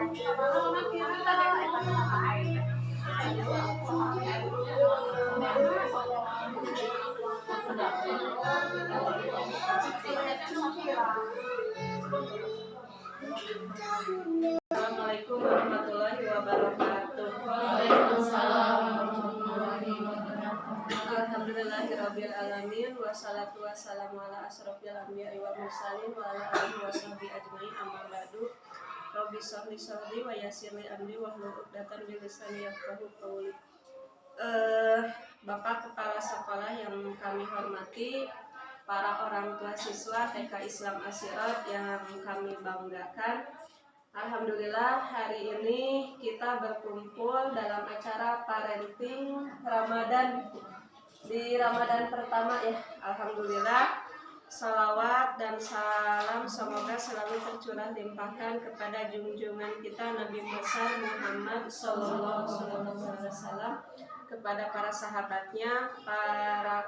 Assalamualaikum warahmatullahi wabarakatuh. Waalaikumsalam warahmatullahi wabarakatuh. Alhamdulillahirabbil alamin wassalatu wassalamu ala asrofil anbiya'i wal mursalin wa ala alihi washabihi ajmain amma ba'du. Rabbi shrah li sadri wa yassir li amri wahlul 'uqdatam min lisani yafqahu qawli. Bapak Kepala Sekolah yang kami hormati, para orang tua siswa TK Islam Asyirat yang kami banggakan, alhamdulillah hari ini kita berkumpul dalam acara parenting Ramadan di Ramadan pertama ya. Alhamdulillah, salawat dan salam semoga selalu tercurah limpahkan kepada junjungan kita Nabi besar Muhammad Sallallahu Alaihi Wasallam, kepada para sahabatnya, para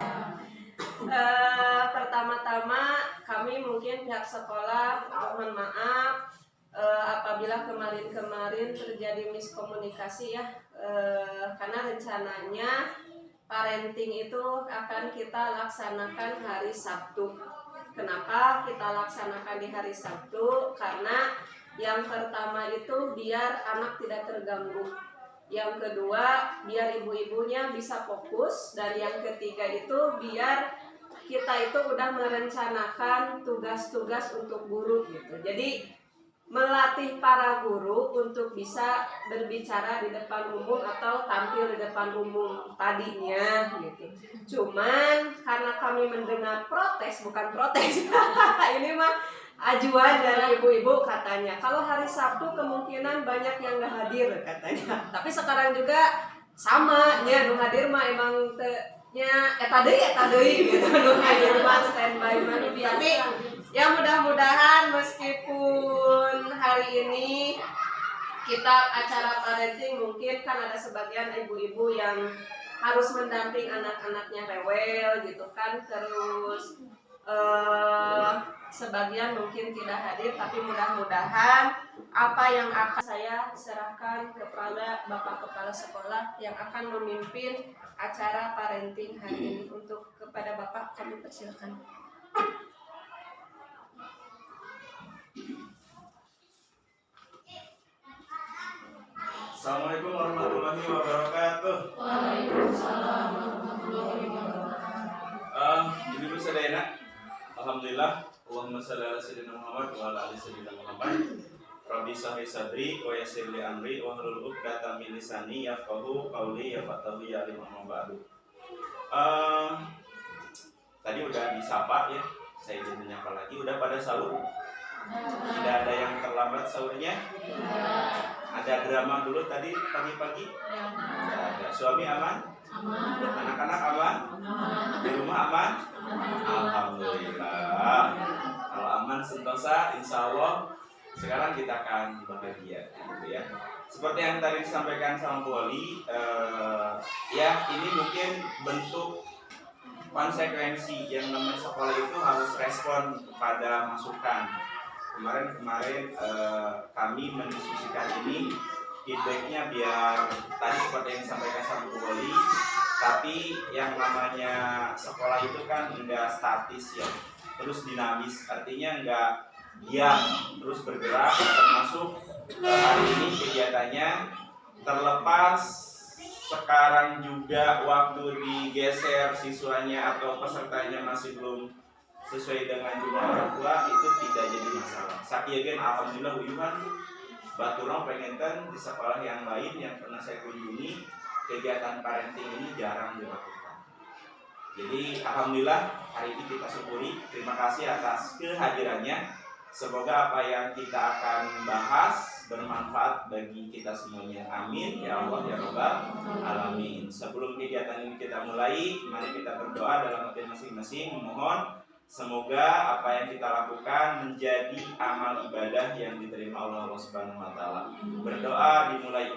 pertama-tama kami mungkin pihak sekolah mohon maaf apabila kemarin terjadi miskomunikasi ya, karena rencananya parenting itu akan kita laksanakan hari Sabtu. Kenapa kita laksanakan di hari Sabtu? Karena yang pertama itu biar anak tidak terganggu, yang kedua biar ibu-ibunya bisa fokus, dan yang ketiga itu biar kita itu udah merencanakan tugas-tugas untuk guru gitu. Jadi melatih para guru untuk bisa berbicara di depan umum atau tampil di depan umum tadinya gitu. Cuman karena kami mendengar bukan protes ini mah ajuan dari ibu-ibu, katanya kalau hari Sabtu kemungkinan banyak yang gak hadir katanya. Tapi sekarang juga sama nya nu hadir mah emang eta deui gitu, nu hadir mah standby mah. Tapi ya mudah-mudahan meskipun hari ini kita acara parenting, mungkin kan ada sebagian ibu-ibu yang harus mendamping anak-anaknya rewel gitu kan, terus sebagian mungkin tidak hadir, tapi mudah-mudahan apa yang akan saya serahkan kepada Bapak Kepala Sekolah yang akan memimpin acara parenting hari ini. Untuk kepada Bapak kami persilakan. Assalamualaikum warahmatullahi wabarakatuh. Waalaikumsalam warahmatullahi wabarakatuh. Ibu sadayana, alhamdulillah, Allahumma shalli ala sayyidina Muhammad wa ala ali sayyidina Muhammad. Rabbi shrah li sadri wa yassir li amri wa hlul 'uqdatam min lisani yafqahu qawli ya fatahu ya alim amma ba'du. Tadi udah disapa ya, saya ingin menyapa lagi. Udah pada sahur? Tidak ada yang terlambat sahurnya? Ada drama dulu tadi pagi-pagi? Tidak ada. Suami aman? Anak-anak aman? Di rumah aman? Alhamdulillah. Kalau aman sentosa, insya Allah sekarang kita akan bahagia gitu ya. Seperti yang tadi disampaikan sama Bu Wali, ya ini mungkin bentuk konsekuensi yang namanya sekolah itu harus respon kepada masukan. Kemarin kami mendiskusikan ini, feedbacknya biar tadi seperti yang disampaikan sama Bu Wali, tapi yang namanya sekolah itu kan enggak statis ya, terus dinamis, artinya enggak diam, terus bergerak. Termasuk hari ini kegiatannya terlepas sekarang juga waktu digeser siswanya atau pesertanya masih belum sesuai dengan jumlah orang tua, itu tidak jadi masalah. Sakiyagen alhamdulillah uyuhan baturong pengen di sekolah yang lain yang pernah saya kunjungi, kegiatan parenting ini jarang dilakukan. Jadi alhamdulillah hari ini kita syukuri, terima kasih atas kehadirannya. Semoga apa yang kita akan bahas bermanfaat bagi kita semuanya. Amin ya Allah ya Rabbal alamin. Sebelum kegiatan ini kita mulai, mari kita berdoa dalam hati masing-masing, memohon semoga apa yang kita lakukan menjadi amal ibadah yang diterima Allah Subhanahu wa taala. Berdoa dimulai.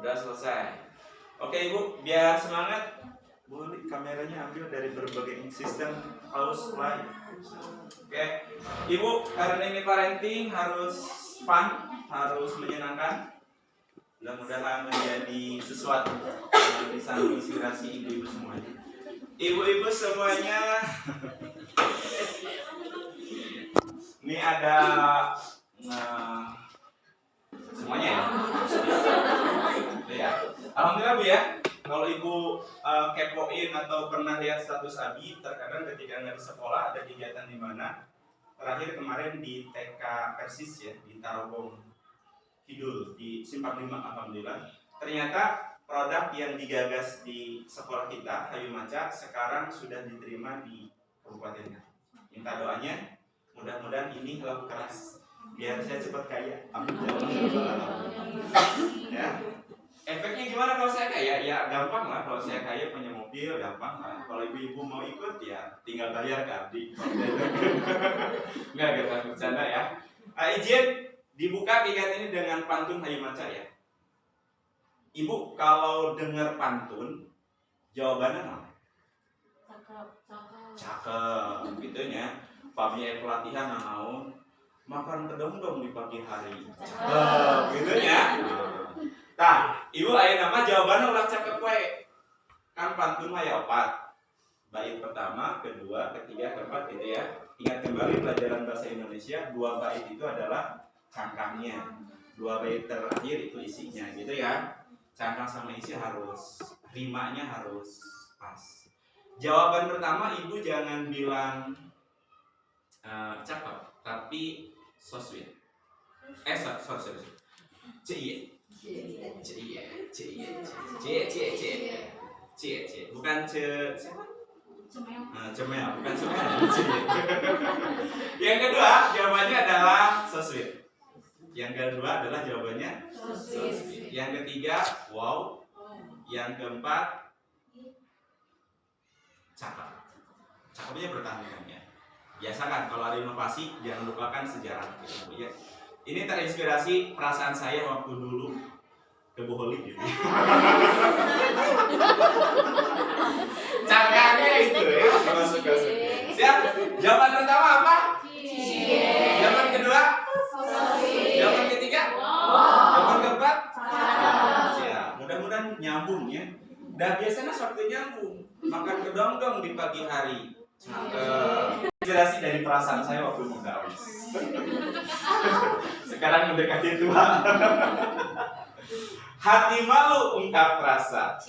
Udah selesai. Oke Ibu, biar semangat. Boleh kameranya ambil dari berbagai sistem paus play. Oke, Ibu, karena ini parenting harus fun, harus menyenangkan. Mudah-mudahan menjadi sesuatu yang bisa menginspirasi ibu-ibu semuanya. Ibu-ibu semuanya, ini ada semuanya ya. Ya. Alhamdulillah Bu ya. Kalau Ibu kepoin atau pernah lihat status Abi, terkadang ketika nggak di sekolah ada kegiatan di mana. Terakhir kemarin di TK Persis ya, di Tarogong Kidul, di Simpang 5, alhamdulillah. Ternyata produk yang digagas di sekolah kita, Hayu Maca, sekarang sudah diterima di kabupatennya. Minta doanya, mudah-mudahan ini laku keras, biar saya cepat kaya. Amin. Ya. Efeknya gimana kalau saya kaya? Ya gampang lah, kalau saya kaya punya mobil, gampang lah. Kalau ibu-ibu mau ikut ya tinggal bayar ke Abdi. Enggak bercanda ya. Izin dibuka kegiatan ini dengan pantun Hayu Maca ya. Ibu kalau dengar pantun, jawabannya apa? Cakep, gitu ya. Pami pelatihan naon, makan kedong-dong di pagi hari. Cakep, gitu ya. Nah, Ibu aya nama jawabannya ulah cakep we. Kan pantun mah ya 4. Bait pertama, kedua, ketiga, keempat gitu ya. Ingat kembali pelajaran bahasa Indonesia, 2 bait itu adalah cangkangnya. 2 bait terakhir itu isinya gitu ya. Cangkang sama isi harus, rimanya harus pas. Jawaban pertama Ibu jangan bilang cakep, tapi so sweet. Sorry. Cie. Bukan cemel, bukan cemel. Yang kedua jawabannya adalah so sweet. Yang kedua adalah jawabannya so sweet. Yang ketiga wow. Yang keempat cakep. Cakepnya bertahan ya. Biasakan kalau ada inovasi jangan lupakan sejarah gitu ya. Ini terinspirasi perasaan saya waktu dulu ke Boholi gitu. Cangkangnya itu ya, masuk. Siap? Jawaban pertama apa? Jawaban kedua? Jawaban ketiga? Jawaban keempat? Siap. Mudah-mudahan nyambung ya. Dan biasanya waktu nyambung. Makan kedong-dong di pagi hari. Inspirasi dari perasaan saya waktu muda. Sekarang mendekati tua. Hati malu ungkap rasa.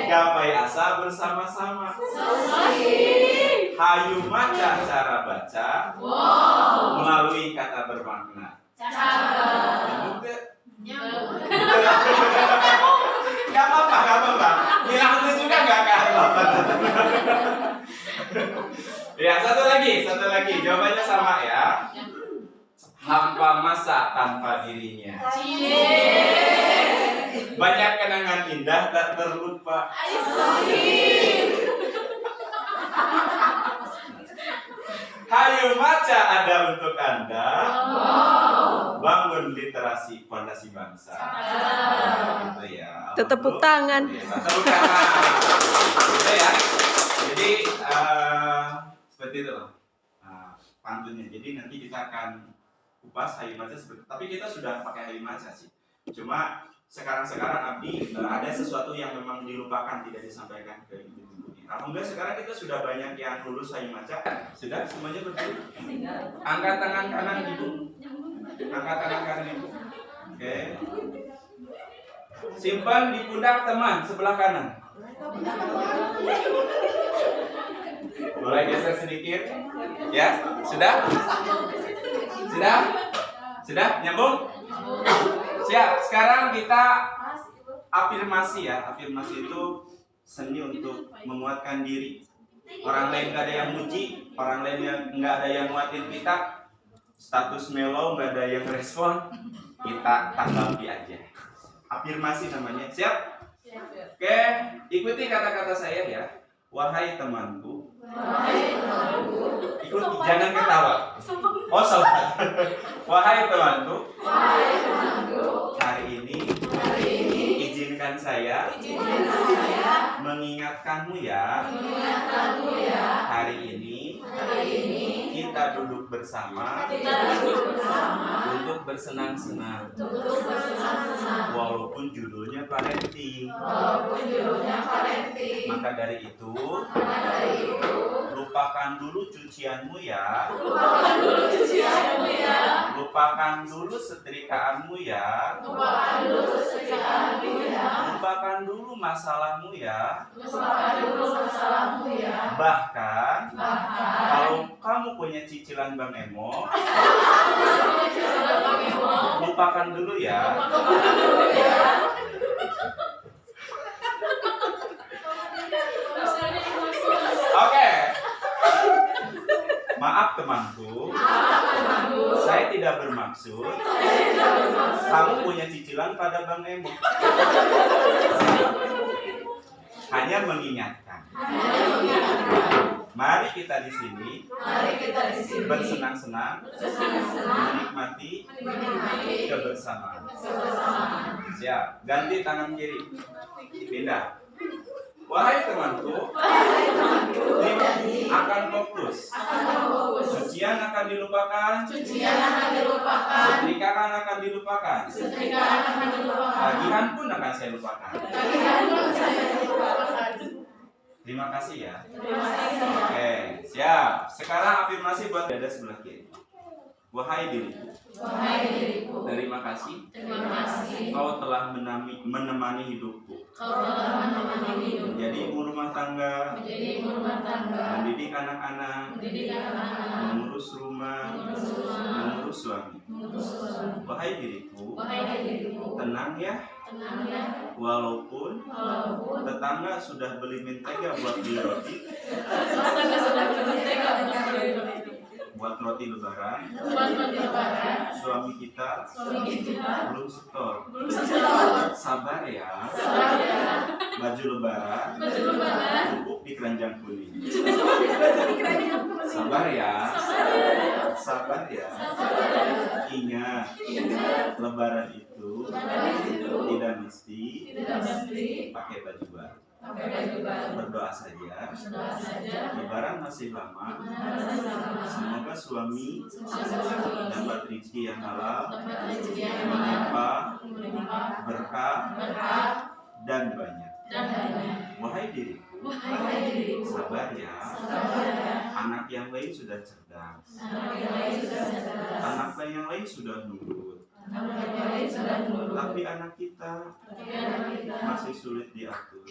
Gapai asa bersama-sama. Hayu Maca cara baca. Melalui kata bermakna. Gak apa-apa. Hilang itu juga gak apa-apa. Ya, satu lagi. Jawabannya sama ya. Hampa masa tanpa dirinya. Banyak kenangan indah tak terlupa. Hayu Maca ada untuk Anda. Bangun literasi fondasi bangsa. Gitu ya. Tepuk tangan. Tepuk tangan. Gitu ya. Jadi seperti itu loh pantunnya. Jadi nanti kita akan kupas Hayu Maca seperti. Tapi kita sudah pakai Hayu Maca sih. Cuma sekarang Abdi ada sesuatu yang memang dilupakan tidak disampaikan ke ibu. Alhamdulillah sekarang kita sudah banyak yang lulus Hayu Maca. Sudah semuanya berdiri. Angkat tangan kanan ibu. Oke. Simpan di pundak teman sebelah kanan. Boleh geser sedikit. Ya, sudah? Nyambung? Siap. Sekarang kita afirmasi ya. Afirmasi itu seni untuk menguatkan diri. Orang lain nggak ada yang muji, orang lain yang nggak ada yang nguatin kita. Status melo nggak ada yang respon, kita tanggapi aja. Afirmasi namanya. Siap? Oke, ikuti kata-kata saya ya. Wahai temanku. Ikuti, jangan ketawa. Oh, sobat. Wahai temanku. Hari ini mengingatkanmu ya, hari ini kita duduk bersama untuk bersenang-senang, walaupun judulnya parenting. Maka dari itu, lupakan dulu cucianmu ya, lupakan dulu setrikaanmu ya, lupakan dulu masalahmu ya. Bahkan kalau kamu punya cicilan Bang Emo, lupakan dulu ya. Oke. Maaf temanku, saya tidak bermaksud kamu punya cicilan pada Bang Emo. Hanya mengingatkan. Mari kita di sini bersenang-senang, menikmati kebersamaan. Siap. Ganti tangan kiri. Pindah. Wahai temanku, akan fokus. Cucian akan dilupakan. Setrikaan akan dilupakan. Tagihan pun akan saya lupakan. Terima kasih ya. Oke, siap. Sekarang afirmasi buat dada sebelah kiri. Wahai diriku, terima kasih. Kau telah menemani hidupku. Menjadi ibu rumah tangga, mendidik anak-anak, mengurus rumah, mengurus suami. Wahai diriku, tenang ya. Walaupun tetangga sudah beli mentega buat beli roti, buat roti lebaran, suami kita belum setor. Sabar ya. Baju lebaran cukup di keranjang kuning. Sabar ya. Sabar ya. Ingat, lebaran itu tidak mesti pakai baju baru. Berdoa saja. Lebaran masih lama. Semoga suami dapat rezeki yang halal, melimpah, berkah, dan banyak. Wahai diriku, sabar ya. Anak yang lain sudah cerdas. Anak yang lain sudah nurut. Tapi anak kita masih sulit diatur,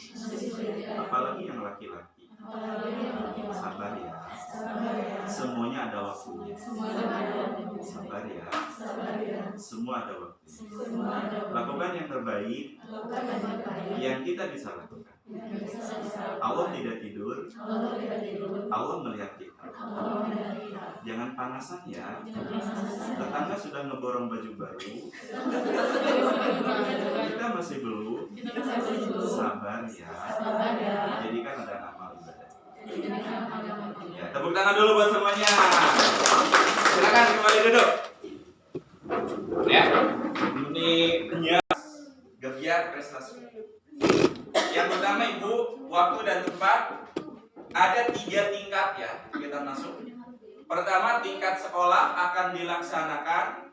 apalagi yang laki-laki. Sabar ya. Semuanya ada waktunya. Sabar ya. Semua ada waktunya. Lakukan yang terbaik yang kita bisa lakukan. Allah tidak tidur. Allah melihat kita. Jangan panasan ya. Tetangga sudah ngeborong baju baru, kita masih belum. Sabar ya. Jadi kan ada amal ibadah. Ya, tepuk tangan dulu buat semuanya. Silakan kembali duduk. Ya, ini gebiar prestasi. Yang pertama Ibu, waktu dan tempat. Ada 3 tingkat ya kita masuk. Pertama, tingkat sekolah akan dilaksanakan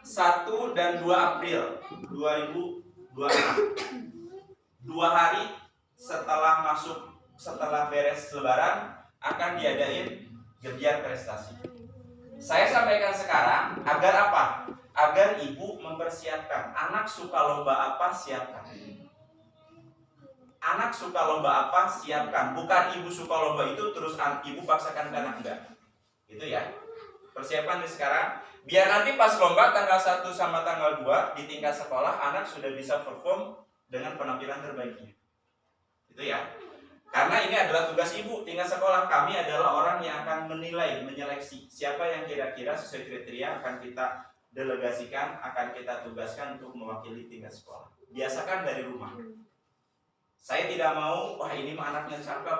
1 dan 2 April 2026. 2 hari setelah beres lebaran akan diadain gebiar prestasi. Saya sampaikan sekarang agar apa? Agar ibu mempersiapkan. Anak suka lomba apa, siapkan. Anak suka lomba apa, siapkan. Bukan ibu suka lomba itu terus ibu paksakan ke anak, enggak. Itu ya. Persiapan di sekarang. Biar nanti pas lomba tanggal 1 sama tanggal 2 di tingkat sekolah anak sudah bisa perform dengan penampilan terbaiknya. Itu ya. Karena ini adalah tugas ibu tingkat sekolah. Kami adalah orang yang akan menilai, menyeleksi siapa yang kira-kira sesuai kriteria akan kita delegasikan, akan kita tugaskan untuk mewakili tingkat sekolah. Biasakan dari rumah. Saya tidak mau, wah ini mah anaknya cakep,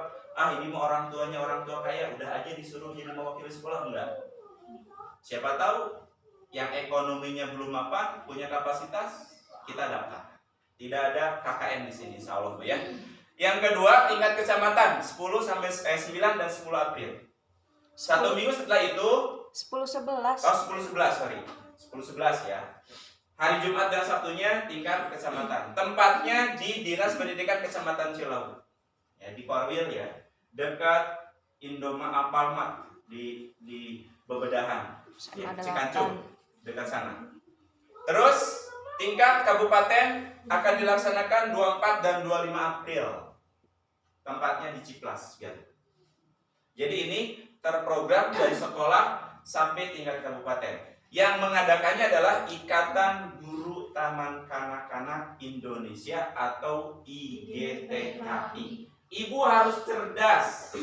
ini mah orang tuanya orang tua kaya, udah aja disuruh jadi mewakili sekolah, enggak. Siapa tahu yang ekonominya belum mapan, punya kapasitas, kita daftar. Tidak ada KKN di sini, insya Allah ya. Yang kedua tingkat kecamatan 9 dan 10 April. 1 minggu setelah itu 10-11. 10-11 sorry. 10-11 ya. Hari Jumat dan Sabtunya tingkat kecamatan. Tempatnya di Dinas Pendidikan Kecamatan Cilawu. Ya, di Korwil ya. Dekat Indomaret Palmat di Bebedahan. Ya, Cikancung, dekat sana. Terus tingkat kabupaten akan dilaksanakan 24 dan 25 April. Tempatnya di Ciplas, Garut. Jadi ini terprogram dari sekolah sampai tingkat kabupaten. Yang mengadakannya adalah Ikatan Guru Taman Kanak-Kanak Indonesia atau IGTKI. Ibu harus cerdas.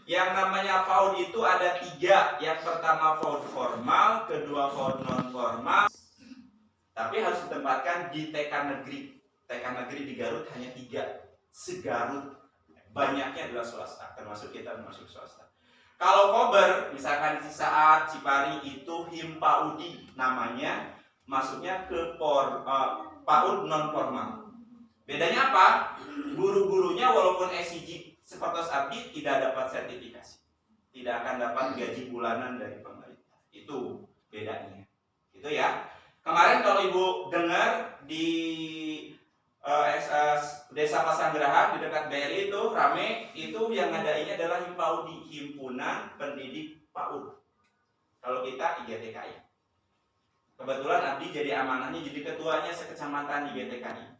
Yang namanya PAUD itu ada 3. Yang pertama PAUD formal, kedua PAUD non formal. Tapi harus ditempatkan di TK negeri. TK negeri di Garut hanya 3. Se-Garut. Banyaknya adalah swasta, termasuk kita termasuk swasta. Kalau Kober, misalkan di saat Cipari itu Himpaudi namanya, masuknya ke PAUD non formal. Bedanya apa? Guru-gurunya walaupun SIG seperti Abdi tidak dapat sertifikasi, tidak akan dapat gaji bulanan dari pemerintah. Itu bedanya. Itu ya. Kemarin kalau Ibu dengar di Desa Pasanggerahan di dekat BRI itu rame, itu yang ngadainnya adalah Himpaudi, Himpunan Pendidik PAUD. Kalau kita IGTKI. Kebetulan Abdi jadi amanahnya, jadi ketuanya sekecamatan IGTKI.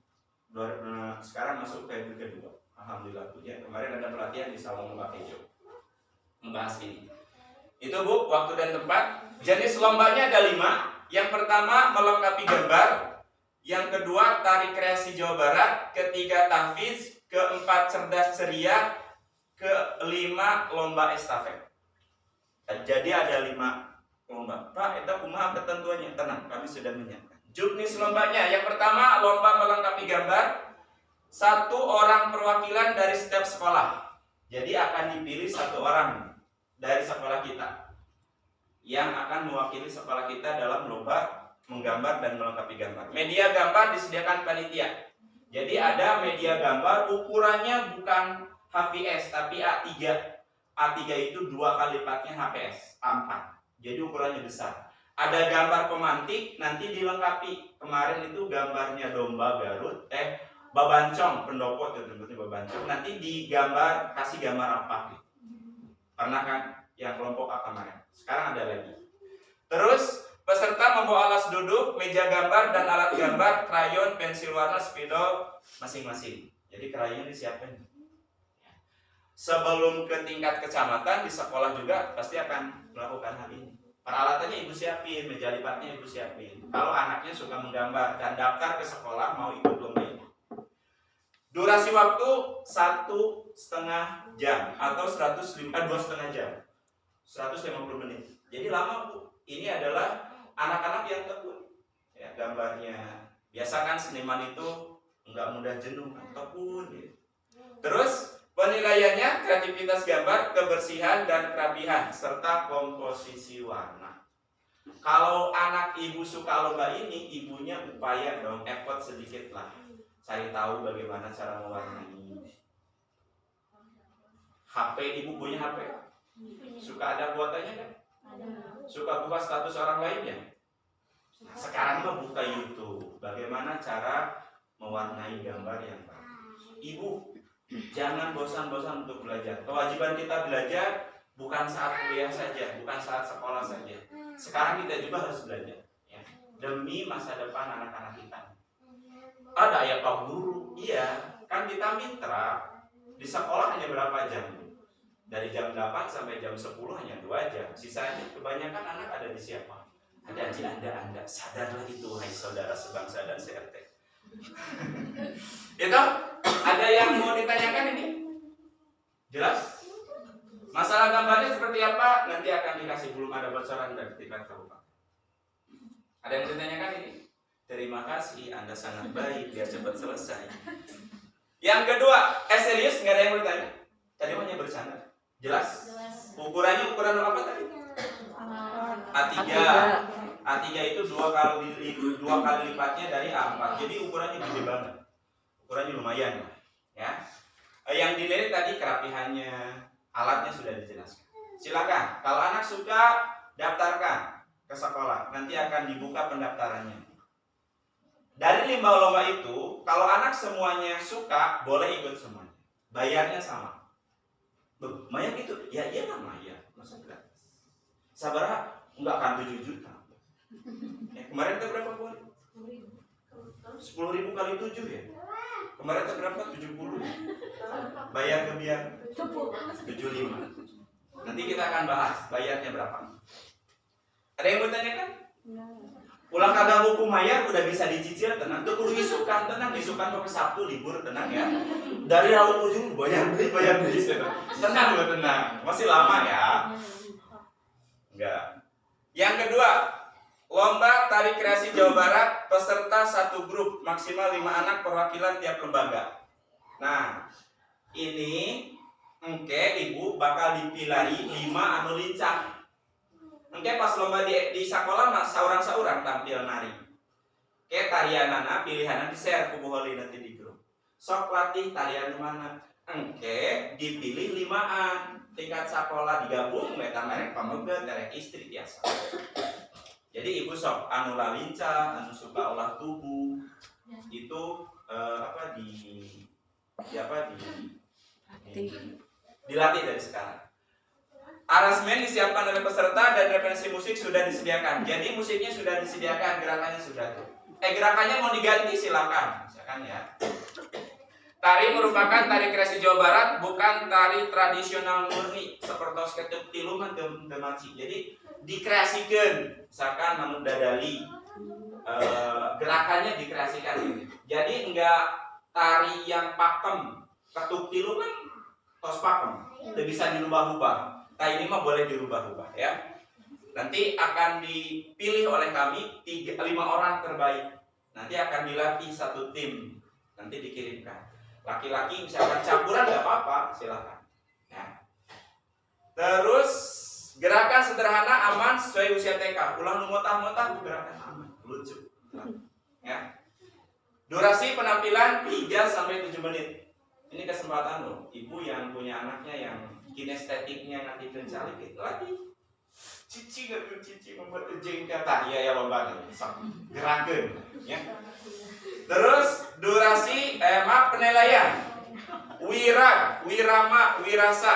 Sekarang masuk ke kedua. Alhamdulillah punya. Kemarin ada pelatihan di Sawang Lembah Hejo membahas ini. Itu Bu, waktu dan tempat. Jenis lombanya ada 5. Yang pertama melengkapi gambar. Yang kedua, tari kreasi Jawa Barat. Ketiga, tahfiz. Keempat, cerdas ceria. Kelima, lomba estafet. Jadi ada 5 lomba. Pak, itu kumaha ketentuannya? Tenang, kami sudah menyiapkan. Juknis lombanya. Yang pertama, lomba melengkapi gambar. 1 orang perwakilan dari setiap sekolah. Jadi akan dipilih 1 orang dari sekolah kita yang akan mewakili sekolah kita dalam lomba menggambar dan melengkapi gambar. Media gambar disediakan panitia. Jadi ada media gambar ukurannya bukan HVS tapi A3. A3 itu 2 kali lipatnya HVS A4. Jadi ukurannya besar. Ada gambar pemantik nanti dilengkapi. Kemarin itu gambarnya domba Garut, babancong pendopo itu babancong. Nanti digambar kasih gambar apa gitu. Pernah kan yang kelompok A kemarin. Sekarang ada lagi. Terus peserta membawa alas duduk, meja gambar, dan alat gambar, krayon, pensil warna, spidol masing-masing. Jadi krayonnya disiapkan. Sebelum ke tingkat kecamatan, di sekolah juga pasti akan melakukan hal ini. Peralatannya Ibu siapin, meja lipatnya Ibu siapin. Kalau anaknya suka menggambar dan daftar ke sekolah mau ikut lomba ini. Durasi waktu 1,5 jam atau 2,5 jam. 150 menit. Jadi lama Bu. Ini adalah anak-anak yang tekun ya, gambarnya. Biasa kan seniman itu nggak mudah jenuh, tekun gitu. Terus penilaiannya kreativitas gambar, kebersihan dan kerapihan serta komposisi warna. Kalau anak Ibu suka lomba ini, ibunya upaya dong effort sedikit lah, cari tahu bagaimana cara mewarnai. HP Ibu punya HP? Suka ada buatannya kan? Suka buka status orang lainnya? Sekarang mah buka YouTube. Bagaimana cara mewarnai gambar yang bagus. Ibu, jangan bosan-bosan untuk belajar. Kewajiban kita belajar bukan saat kuliah saja, bukan saat sekolah saja. Sekarang kita juga harus belajar ya, demi masa depan anak-anak kita. Ada ya Pak Guru? Iya, kan kita mitra. Di sekolah hanya berapa jam? Dari jam 8 sampai jam 10 hanya 2 jam. Sisanya kebanyakan anak ada di siapa? Ada di Anda. Sadarlah itu, hai saudara sebangsa dan se-RT. Itu ada yang mau ditanyakan ini? Jelas? Masalah gambarnya seperti apa? Nanti akan dikasih, belum ada bocoran dari tingkat kabupaten. Ada yang ditanyakan ini? Terima kasih, Anda sangat baik, biar cepat selesai. Yang kedua, serius nggak ada yang bertanya? Tadi hanya bercanda. Jelas? Ukurannya ukuran apa tadi? A3. A3 itu 2 kali lipatnya dari A4. Jadi ukurannya gede banget. Ukurannya lumayan lah, ya. Yang dinilai tadi kerapihannya, alatnya sudah dijelaskan. Silakan, kalau anak suka daftarkan ke sekolah, nanti akan dibuka pendaftarannya. Dari lomba itu, kalau anak semuanya suka, boleh ikut semuanya. Bayarnya sama. Loh, Maya gitu? Ya iya lah Maya, masa gratis. Sabara enggak akan 7 juta. Kemarin itu berapa bulan? 10.000 kali 7 ya? Kemarin itu berapa? 70 ya? Bayar ke biar 75. Nanti kita akan bahas bayarnya berapa. Ada yang mau tanyakan? Ulah kagak hukum mayar udah bisa dicicil tenang. Tuh kudu isukan tenang, isukan ke Sabtu libur tenang ya. Dari awal ujung bayar beli tenang loh tenang. Masih lama ya. Enggak. Yang kedua, lomba tari kreasi Jawa Barat, peserta satu grup maksimal 5 anak perwakilan tiap lembaga. Nah, ini ibu bakal dipilari 5 anu lincah. Pas lomba di sekolah mah saurang-saurang tampil nari. Tarianana pilihanan di share ku boholi nanti di grup. Sok latih tarian mana? Dipilih 5an tingkat sekolah digabung meta merek pamegat merek istri biasa. Jadi ibu sok anu lalinca, anu suka olah tubuh itu dilatih dari sekarang. Arrangement disiapkan oleh peserta dan referensi musik sudah disediakan. Jadi musiknya sudah disediakan, gerakannya sudah tuh. Gerakannya mau diganti silakan, misalkan ya. Tari merupakan tari kreasi Jawa Barat, bukan tari tradisional murni seperti ketuk tiluman demaci. Jadi dikreasikan, misalkan manut dadali, gerakannya dikreasikan. Jadi enggak tari yang pakem, ketuk tiluman tos pakem, tidak bisa dirubah-ubah. Nah ini mah boleh dirubah-ubah ya. Nanti akan dipilih oleh kami 5 orang terbaik. Nanti akan dilatih satu tim. Nanti dikirimkan. Laki-laki misalkan campuran nggak apa-apa, silakan. Ya. Terus gerakan sederhana aman sesuai usia TK. Ulang motah-motah gerakan aman, lucu. Ya. Durasi penampilan 3 sampai 7 menit. Ini kesempatan loh, ibu yang punya anaknya yang kinestetiknya nanti kencalik itu lagi. Cici membuat ujung kata ya lomba gerakan ya. Terus durasi penilaian wirama, wirasa.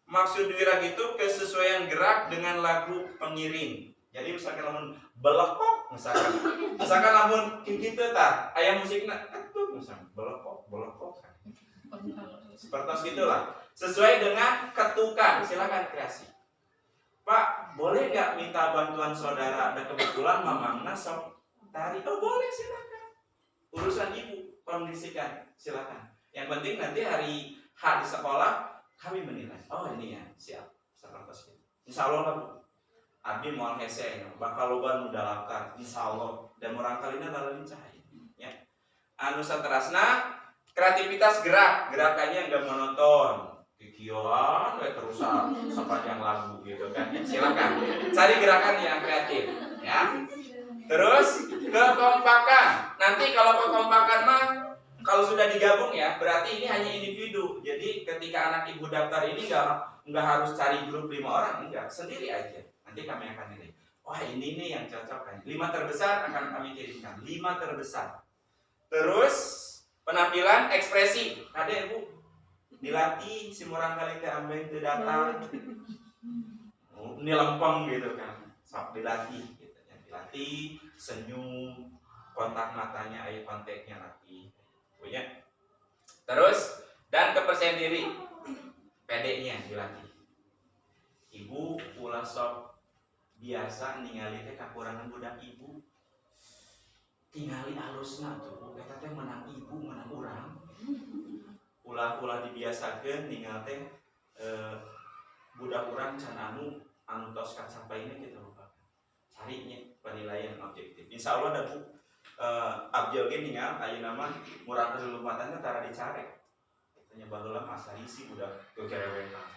Maksud wirag itu kesesuaian gerak dengan lagu pengiring. Jadi misalkan lamun belekok misalkan lamun gitu tah aya musikna ketuk misalkan belekok. Seperti itulah. Sesuai dengan ketukan, silakan kreasi. Pak, boleh nggak minta bantuan saudara? Ada kebetulan mamangna sok tari. Oh boleh, silakan. Urusan ibu, kondisikan, silakan. Yang penting nanti hari H di sekolah kami menilai. Oh ini ya, siap. Seperti itu. Insya Allah lah Bu. Abdi mau hese, bakal loba nu dalapkan. Insya Allah. Dan orang kalinya lalu cahaya. Ya. Anu saterasna kreativitas gerakannya enggak monoton. Kikian terusan sepanjang lagu gitu kan. Silakan cari gerakan yang kreatif ya. Terus kekompakan. Nanti kalau kekompakan mah kalau sudah digabung ya, berarti ini hanya individu. Jadi ketika anak ibu daftar ini enggak harus cari grup 5 orang, enggak, sendiri aja. Nanti kami akan nilai. Wah, ini nih yang cocok kan. 5 terbesar akan kami kirimkan. 5 terbesar. Terus penampilan ekspresi. Ada ibu dilatih si murang kali ke ambeng ke datang. Ini lempeng gitu kan. Sok dilatih gitu ya. Dilatih senyum, kontak matanya, eye kontaknya latih. Punya. Terus dan kepercayaan diri. PD-nya dilatih. Ibu ulah sok biasa ningali teh kakurangan budak ibu. Tingali alusna tuh, eta teh menang ibu, menang urang. Ulah dibiasakeun ningali teh budak urang can anu tos kacapaina kita lupa. Cari nya penilaian objektif. Insyaallah da Bu abdi oge ningal ayeuna mah murang lulumpatan teh tara dicarek. Tanya baheula masa isi budak kegerewekan.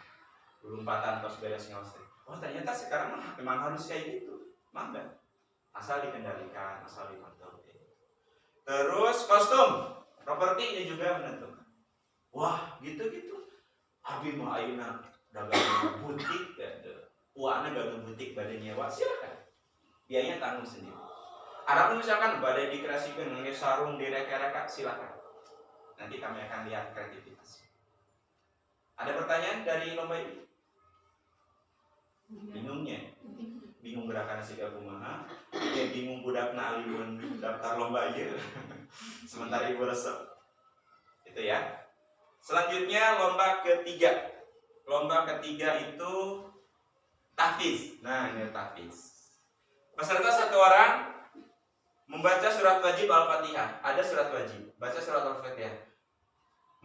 Lumpatan tos beres ngaos teh. Oh ternyata sekarang memang harus kayak gitu. Mangga. Asal dikendalikan, asal dikontrol. Terus kostum, properti ini juga menentukan. Wah, gitu-gitu. Abi mah ayeuna dagang butik uangnya dagang butik pada nyewa, silakan. Biayanya tanggung sendiri. Adapun misalkan badai dikreasikan dengan sarung direka-reka, silakan. Nanti kami akan lihat kreativitas. Ada pertanyaan dari lomba ini? Bingungnya? Bingung gerakan siga kumaha? Kayak bingung budakna alimun daftar lomba ieu. Sementara ibu resep. Itu ya. Selanjutnya lomba ketiga. Lomba ketiga itu tahfiz. Nah, ini tahfiz. Peserta satu orang membaca surat wajib Al-Fatihah. Ada surat wajib. Baca surat Al-Fatihah.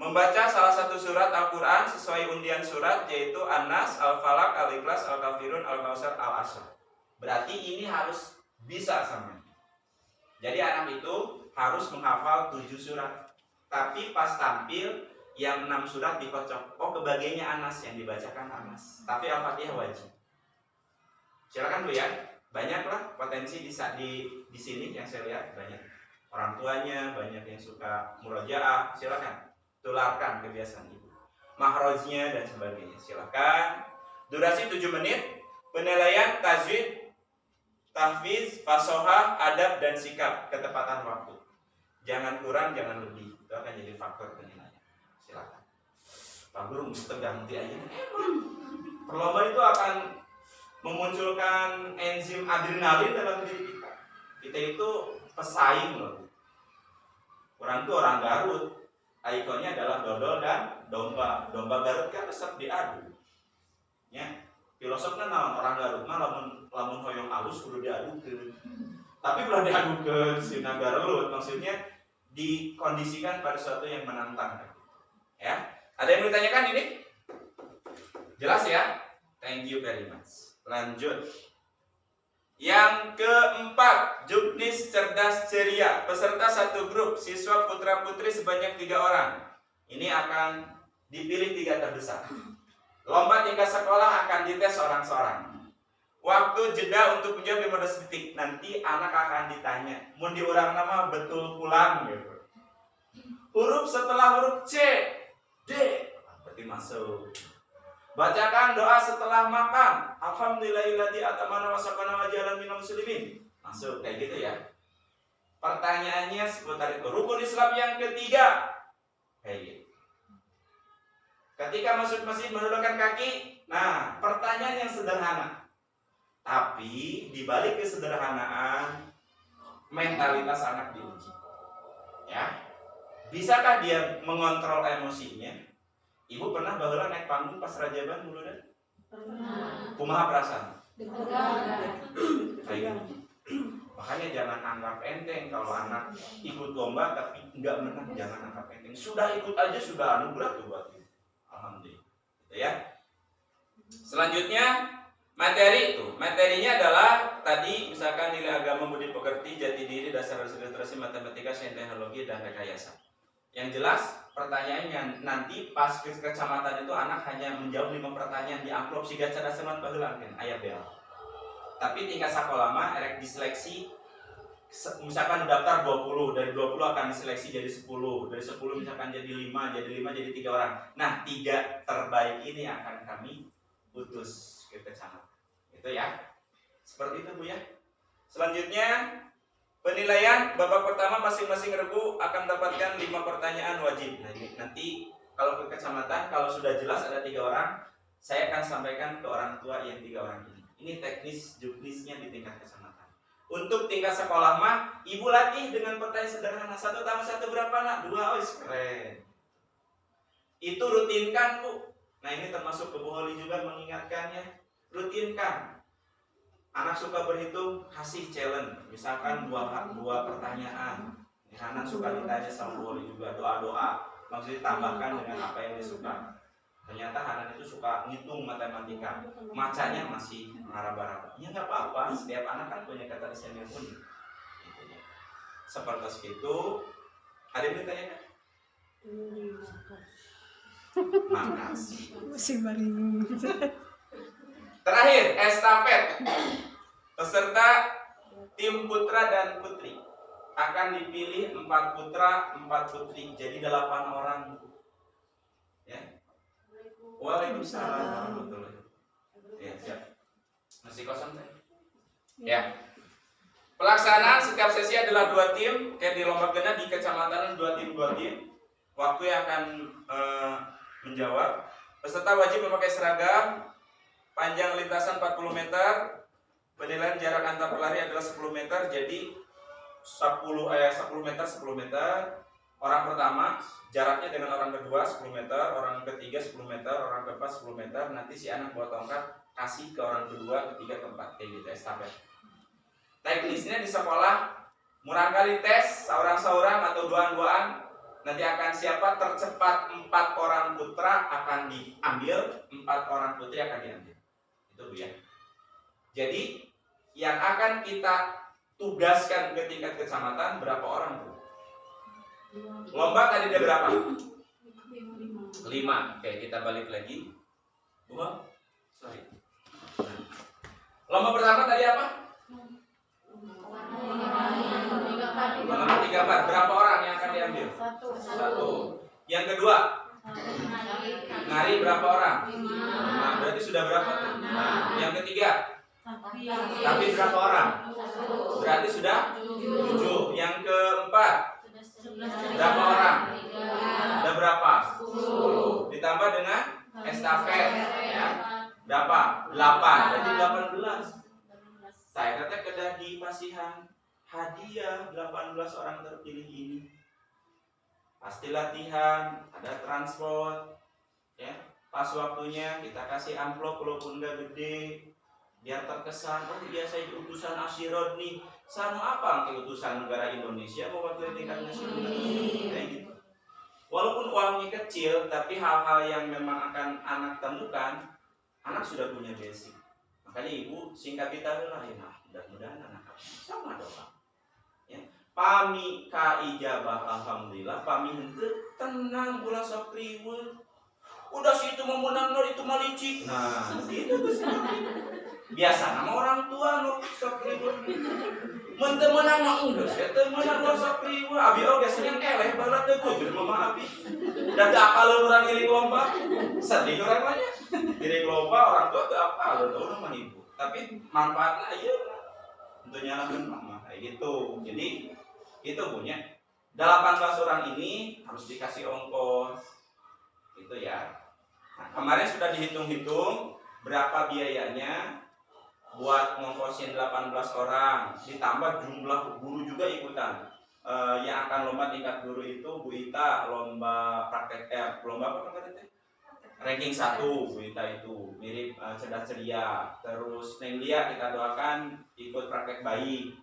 Membaca salah satu surat Al-Quran sesuai undian surat, yaitu An-Nas, Al-Falaq, Al-Ikhlas, Al-Kafirun, Al-Kausar, Al-Asr. Berarti ini harus bisa sama. Jadi anak itu harus menghafal 7 surat. Tapi pas tampil yang 6 surat dikocok. Oh, kebagiannya Anas yang dibacakan Anas. Tapi Al-Fatihah wajib. Silakan Bu ya. Banyaklah potensi di sini yang saya lihat banyak. Orang tuanya banyak yang suka murojaah. Silakan tularkan kebiasaan ibu. Mahrojnya dan sebagainya. Silakan. Durasi 7 menit. Penilaian tajwid, tahfiz, fasohah, adab dan sikap, ketepatan waktu. Jangan kurang, jangan lebih. Itu akan jadi faktor penilaian. Silakan. Pak Guru mesti tegang nanti aja. Perlombaan itu akan memunculkan enzim adrenalin dalam diri kita. Kita itu pesaing loh. Orang itu orang Garut. Ikonnya adalah dodol dan domba. Domba Garut kan resep diadu. Ya. Filosofnya naon orang Garut mah lamun hoyong alus kudu diadukeun. Tapi belum diadukeun sina Garut, maksudnya dikondisikan pada sesuatu yang menantang. Ya. Ada yang mau ditanyakan ini? Jelas ya? Thank you very much. Lanjut. Yang keempat, juknis cerdas ceria. Peserta satu grup, siswa putra putri sebanyak 3 orang. Ini akan dipilih 3 terbesar. Lomba tingkat sekolah akan dites seorang-seorang. Waktu jeda untuk menjawab 15 detik. Nanti anak akan ditanya, mun diurang nama betul pulang gitu. Huruf setelah huruf C, D, berarti masuk. Bacakan doa setelah makan. Alhamdulillahilladzi atamana wa sakana wa jalan minal muslimin. Masuk kayak gitu ya. Pertanyaannya seputar itu. Rukun Islam yang ketiga. Kayak gitu. Ketika masuk masjid menundukkan kaki. Nah, pertanyaan yang sederhana. Tapi dibalik kesederhanaan, mentalitas anak diuji. Ya. Bisakah dia mengontrol emosinya? Ibu pernah baheula naik panggung pas rajaban muludan? Pernah. Kumaha perasaan? Deg-degan. Makanya jangan anggap enteng kalau anak ikut lomba tapi enggak menang, jangan anggap enteng. Sudah ikut aja sudah anugerah tuh buat ibu. Alhamdulillah. Gitu ya. Selanjutnya materi itu. Materinya adalah tadi misalkan nilai agama, budi pekerti, jati diri, dasar literasi, matematika, sains, teknologi dan rekayasa. Yang jelas pertanyaannya nanti pas ke kecamatan itu anak hanya menjawab 5 pertanyaan di amplop siga cerdas semat baheulangkeun aya bel. Tapi tingkat sekolah mah erek diseleksi misalkan daftar 20, dari 20 akan diseleksi jadi 10, dari 10 misalkan jadi 5, jadi 5 jadi 3 orang. Nah, 3 terbaik ini akan kami utus ke kecamatan. Itu ya. Seperti itu Bu ya. Selanjutnya penilaian babak pertama masing-masing regu akan mendapatkan 5 pertanyaan wajib. Nah, nanti kalau ke kecamatan kalau sudah jelas ada 3 orang, saya akan sampaikan ke orang tua yang 3 orang ini. Ini teknis juknisnya di tingkat kecamatan. Untuk tingkat sekolah mah, ibu latih dengan pertanyaan sederhana. 1 tambah 1 berapa nak? 2, oh keren. Itu rutinkan Bu. Nah ini termasuk Bu Holi juga mengingatkannya. Rutinkan. Anak suka berhitung, kasih challenge. Misalkan 2 pertanyaan. Anak suka ditanya sama Bu Holi juga doa-doa. Maksudnya tambahkan dengan apa yang disuka. Ternyata anak itu suka ngitung matematika. Macanya masih ngaraba-raba. Ya nggak apa-apa. Setiap anak kan punya kata desain yang unik. Gitu. Seperti itu. Ada yang ditanya? Makasih. Terakhir, estafet. Peserta tim putra dan putri akan dipilih 4 putra, 4 putri. Jadi 8 orang. Waalaikumsalam warahmatullahi wabarakatuh. Ya, siap. Masih kosong teh? Ya. Pelaksanaan setiap sesi adalah 2 tim. Kayak di lomba gena di kecamatan 2 tim. Waktu yang akan menjawab. Peserta wajib memakai seragam. Panjang lintasan 40 meter. Penilaian jarak antar pelari adalah 10 meter. Jadi 10 meter. Orang pertama jaraknya dengan orang kedua 10 meter, orang ketiga 10 meter, orang keempat 10 meter. Nanti si anak bawa tongkat kasih ke orang kedua, ketiga, keempat, kayak gitu estafet. Teknisnya di sekolah murah kali tes seorang-seorang atau duaan-duaan. Nanti akan siapa tercepat 4 orang putra akan diambil, 4 orang putri akan diambil. Itu Bu ya. Jadi yang akan kita tugaskan ke tingkat kecamatan berapa orang Bu? Lomba tadi ada berapa? 5. Oke, kita balik lagi. Sorry. Lomba pertama tadi apa? Lomba 34. Berapa orang yang akan diambil? 1. Yang kedua? Nari berapa orang? 5. Berarti sudah berapa? Yang ketiga? Tapi berapa orang? Berarti sudah 7. Yang keempat? Berapa orang? Ada berapa? 10. Ditambah dengan estafet ya. Berapa? 8. Berarti 18. Saya kata kedah di pasihan hadiah 18 orang terpilih ini. Pasti latihan, ada transport ya. Pas waktunya kita kasih amplop walaupun enggak gede. Biar terkesan, oh iya saya utusan Asirod nih. Sama apa ke utusan negara Indonesia mewakili tingkat nasional kayak gitu. Walaupun uangnya kecil, tapi hal-hal yang memang akan anak temukan, anak sudah punya basic. Makanya ibu singkat kita lah ya, nah, mudah-mudahan anak sama doa. Ya. Pami ka ijabah alhamdulillah, pami henteu tenang ulah sok riweuh. Udah situ mau menang nol itu malicik. Nah, itu biasa nama orang tua nu sok riweuh. Mun teu meunang mah enggeus, teu meunang mah sok riweuh. Abi oge sering eleh balat teu gujur mama abi. Da teu apaleun urang diri lomba. Sedih urang mah nya. Diri lomba orang tua teu apaleun urang mah ibu. Tapi manfaatna ieu untuk nyalakeun mama kayak gitu. Jadi itu punya 18 orang ini harus dikasih ongkos. Itu ya. Nah, kemarin sudah dihitung-hitung berapa biayanya buat ngongkosin 18 orang, ditambah jumlah guru juga ikutan. Yang akan lomba tingkat guru itu Bu Ita lomba praktek lomba apa namanya? Ranking 1 Bu Ita itu mirip cerdas ceria. Terus Neng Lia kita doakan ikut praktek bayi.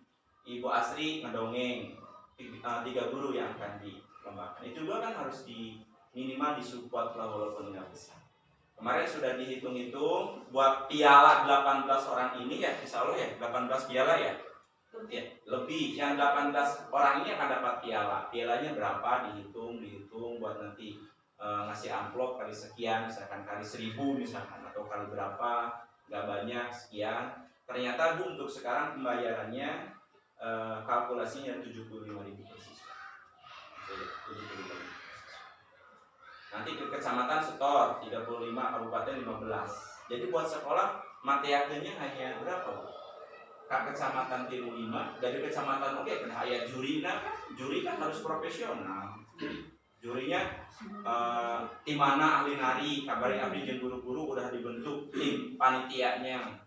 Ibu Asri ngedongeng. 3 guru yang akan dilombakan. Itu juga kan harus minimal disupport lah walaupun nggak besar. Kemarin sudah dihitung-hitung buat piala 18 orang ini ya, insya Allah ya 18 piala ya. Ya, lebih yang 18 orang ini akan dapat piala. Pialanya berapa dihitung buat nanti ngasih amplop kali sekian, misalkan kali 1000 misalkan atau kali berapa, nggak banyak sekian. Ternyata Bu untuk sekarang pembayarannya kalkulasinya 75.000 per siswa. 75.000. Nanti ke kecamatan setor 35, kabupaten 15. Jadi buat sekolah materialnya hanya berapa? Ke kecamatan Timur 5, dari kecamatan oke kan aya juri kan harus profesional. Jurinya tim mana ahli nari, kabarin abdi jeung guru-guru udah dibentuk tim panitianya.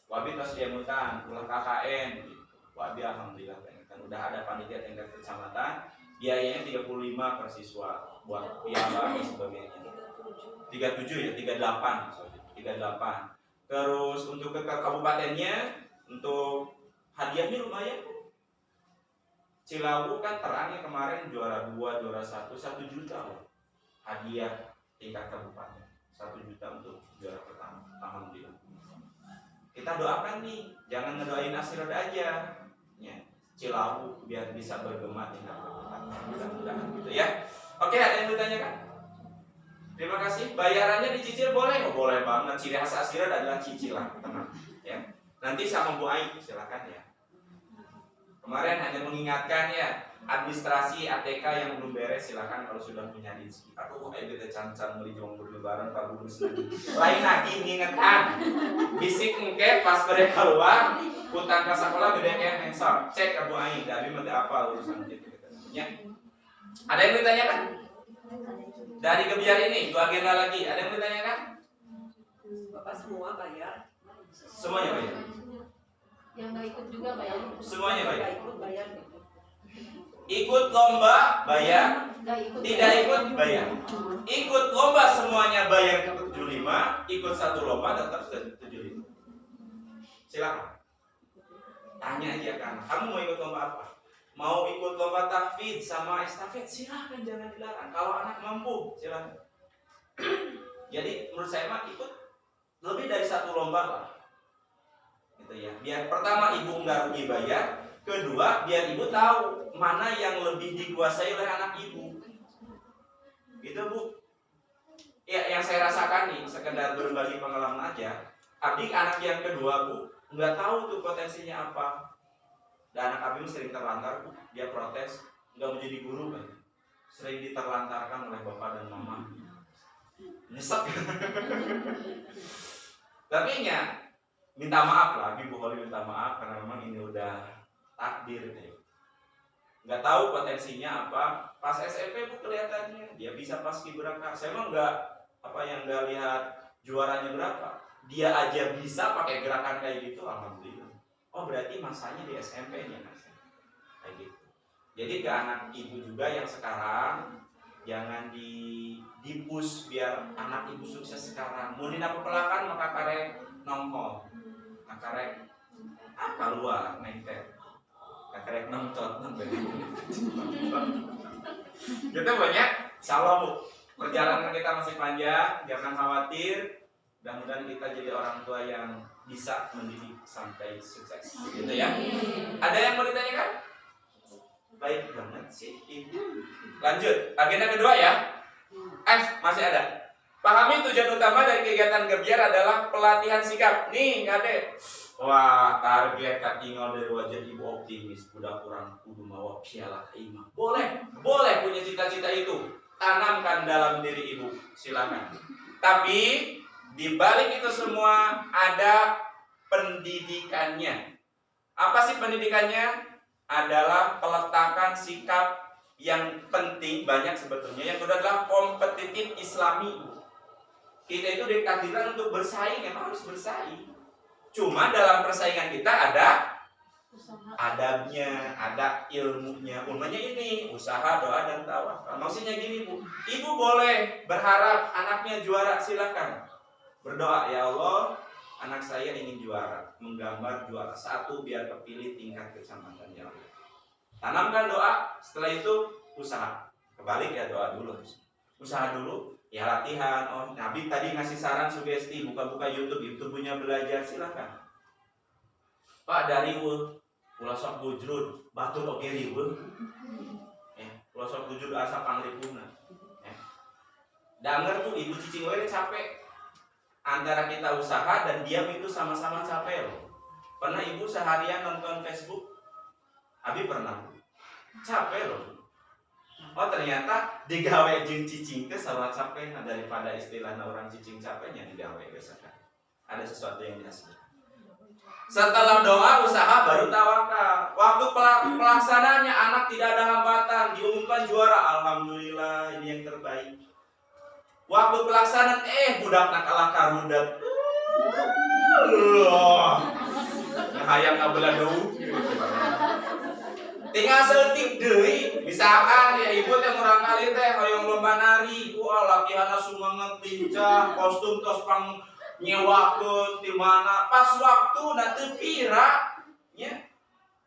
Wabi tos diamutan, ulah KKN gitu. Wabi alhamdulillah kan udah ada panitia tingkat kecamatan. Biayanya 35 per siswa buat piala dan sebagainya. 37 ya, 38. Terus untuk ke kabupatennya untuk hadiahnya lumayan. Cilawu kan terangnya kemarin juara 2, juara 1 juta loh. Hadiah tingkat kabupaten 1 juta untuk juara pertama. Alhamdulillah. Kita doakan nih, jangan ngedoain Asirod aja. Ya, Cilawu biar bisa bergema tingkat kabupaten. Mudah-mudahan gitu ya. Oke, ada yang bertanya kan? Terima kasih. Bayarannya dicicil boleh? Oh, boleh banget. Ciri khas Asirod adalah cicilan, tenang. Ya. Nanti sama Bu Ai silakan ya. Kemarin hanya mengingatkan ya, administrasi ATK yang belum beres silakan kalau sudah punya diski. Aku kayak bete cancan beli jong berlebaran Pak Guru senang. Lain lagi ngingetan. Bisik engke pas mereka keluar, utang ke sekolah gede kayak mensor. Cek Abu Aing, dari mati apa urusan itu. Ya. Ada yang ditanyakan? Dari kebiar ini, dua agenda lagi. Ada yang ditanyakan? Bapak semua bayar. Semuanya bayar. Yang nggak ikut juga bayar. Semuanya bayar. Nggak ikut bayar gitu. Ikut lomba bayar, Nggak ikut. tidak ikut bayar. Ikut lomba semuanya bayar 75, ikut satu lomba tetap 75. Silakan. Tanya aja kan, kamu mau ikut lomba apa? Mau ikut lomba tahfidz sama estafet, silakan, jangan dilarang. Kalau anak mampu, silakan. Jadi menurut saya mah ikut lebih dari satu lomba lah. Gitu ya. Biar pertama ibu nggak rugi bayar, kedua biar ibu tahu mana yang lebih dikuasai oleh anak ibu. Gitu Bu. Ya, yang saya rasakan nih, sekedar berbagi pengalaman aja. Abdi anak yang kedua Bu, nggak tahu tuh potensinya apa. Dan anak Abdi sering terlantar Bu, dia protes, nggak mau jadi guru kan. Sering diterlantarkan oleh bapak dan mama. Nyesek. Tapi ya, minta maaf lah, Ibu Holi minta maaf karena memang ini udah takdir nih. Nggak tahu potensinya apa. Pas SMP Bu kelihatannya dia bisa paskibraka. Saya mah nggak lihat juaranya berapa. Dia aja bisa pakai gerakan kayak gitu, alhamdulillah. Oh berarti masanya di SMP-nya Mas. Kayak gitu. Jadi ke anak ibu juga yang sekarang jangan di-push biar anak ibu sukses sekarang. Mungkin apa pelakan maka karek nongol. Karek keluar nengtet. Karek nongcot kita banyak. Insyaallah Bu, perjalanan kita masih panjang, jangan khawatir. Mudah-mudahan kita jadi orang tua yang bisa mendidik sampai sukses. Gitu ya. Ada yang mau ditanyakan? Baik banget sih Ibu. Lanjut, agenda kedua ya. Masih ada. Pahami tujuan utama dari kegiatan Gebiar adalah pelatihan sikap. Nih, Kade. Wah, target katingal dari wajah ibu optimis. Udah kurang kudu mawa piala keimah. Boleh punya cita-cita itu. Tanamkan dalam diri ibu. Silakan. Tapi di balik itu semua ada pendidikannya. Apa sih pendidikannya? Adalah peletakan sikap yang penting banyak sebetulnya. Yang kedua adalah kompetitif Islami. Kita itu ditakdirkan untuk bersaing, emang harus bersaing. Cuma dalam persaingan kita ada adabnya, ada ilmunya. Ilmunya ini usaha, doa, dan tawakal. Maksudnya gini Bu, ibu boleh berharap anaknya juara, silakan. Berdoa, ya Allah, anak saya ingin juara, menggambar juara 1 biar kepilih tingkat kecamatan ya Allah. Tanamkan doa, setelah itu usaha. Kebalik ya, doa dulu. Usaha dulu. Ya latihan. Oh, Nabi tadi ngasih saran sugesti, buka-buka YouTube punya belajar, silakan. Pak dari ulah sok bujrud, batur oke riweuh. Ulah sok bujrud asa pangripuna. Danger tuh ibu cicing we capek. Antara kita usaha dan diam itu sama-sama capek loh. Pernah ibu seharian nonton Facebook? Abi pernah. Capek loh. Oh ternyata digawe jeung cicing teh salah capek daripada istilahna orang cicing capeknya digawe geuskan. Ada sesuatu yang dihasilkan. Setelah doa, usaha, baru tawakal. Waktu pelaksanaannya anak tidak ada hambatan, diumumkan juara, alhamdulillah ini yang terbaik. Waktu pelaksanaan budak nak kalah karudat. Hayang kabelah deu. Tinggal seutik deui, misalkan ya ibu teh urang kali teh hoyong lomba nari, latihanna sumanget lincah, kostum tos pang nyewakeun di mana, pas waktu na teu pira nya.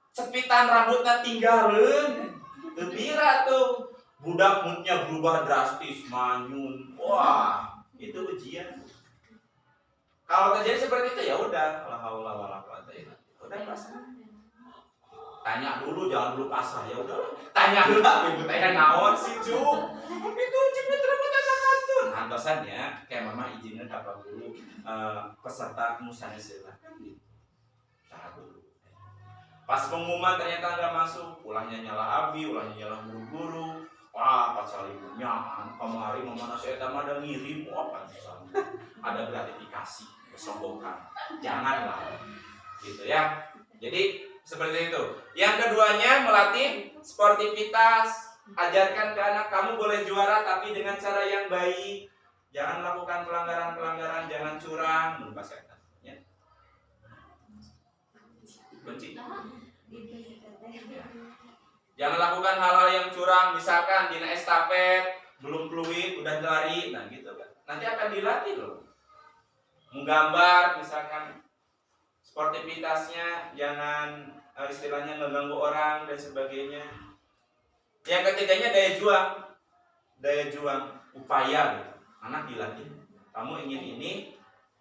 Cepitan rambutna tinggalin, teu pira tuh. Budak moodnya berubah drastis, manyun. Wah, itu ujian. Kalau terjadi seperti itu ya udah, la haula wala quwata illa billah. Udah pasrah. Tanya dulu, jangan dulu pasrah. Ya udah, tanya dulu ibu tanya naon sih, Cu? Itu cepet rambut akatun. Antosannya kayak mama izinnya Bapak Guru peserta musanya silakan. Saat dulu. Pas pengumuman ternyata nggak masuk, ulahnya nyalah abi, ulahnya nyalah guru-guru. Wah, pacar ibunya, kemarin mama nasi eta mah ada ngirim, apa ada gratifikasi, kesombongan. Janganlah, gitu ya. Jadi seperti itu. Yang keduanya melatih sportivitas. Ajarkan ke anak kamu boleh juara tapi dengan cara yang baik. Jangan lakukan pelanggaran-pelanggaran, jangan curang, lupa setan. Ya. Kunci. Jangan lakukan hal-hal yang curang, misalkan di estafet belum fluid udah lari, nah gitu kan. Nanti akan dilatih loh. Menggambar misalkan, sportivitasnya jangan istilahnya ngeganggu orang dan sebagainya. Yang ketiganya daya juang, upaya gitu. Anak dilatih. Kamu ingin ini,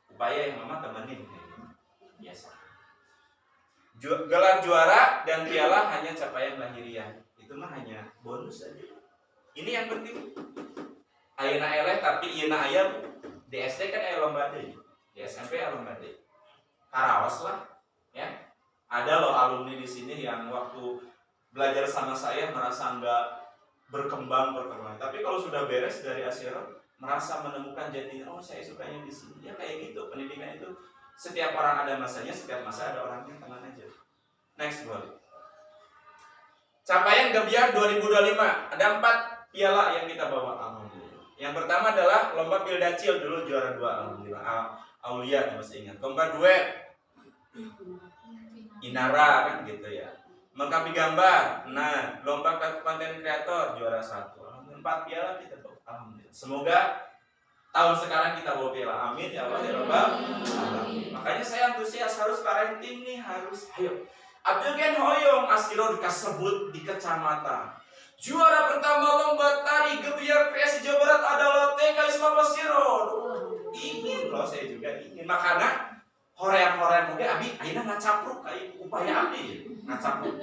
upaya yang mama temenin. Biasa. Gelar juara dan piala hanya capaian lahiriah. Itu mah hanya bonus saja. Ini yang penting. Ayeuna eleh tapi ieuna aya di SD kan aya lomba deui. Di SMP aya lomba deui. Karaos lah, ya. Ada loh alumni di sini yang waktu belajar sama saya merasa enggak berkembang. Tapi kalau sudah beres dari asyirah merasa menemukan jatinya, oh saya sukanya di sini. Ya kayak gitu, pendidikan itu setiap orang ada masanya, setiap masa ada orangnya, tenang aja. Next boleh. Capaian Gebiar 2025 ada 4 piala yang kita bawa, alhamdulillah. Yang pertama adalah lomba Pildacil, dulu juara 2, alhamdulillah. Aulia masih ingat. Lomba duet Inara kan gitu ya. Melengkapi gambar. Nah, lomba konten kreator juara 1. 4 piala kita bawa, alhamdulillah. Semoga tahun sekarang kita bawa piala, amin ya Allah ya Rabbal alamin. Makanya saya antusias, harus parenting nih, harus ayo. Abdul Gen Hoyong Asiro disebut di kecamatan. Juara pertama lomba tari Gebiar kreasi Jawa Barat adalah TK Isma Pasiro. Ingin loh, saya juga ingin. Makanya hoream mungkin abi ayeuna ngacapruk kayak upaya abi ngacapruk.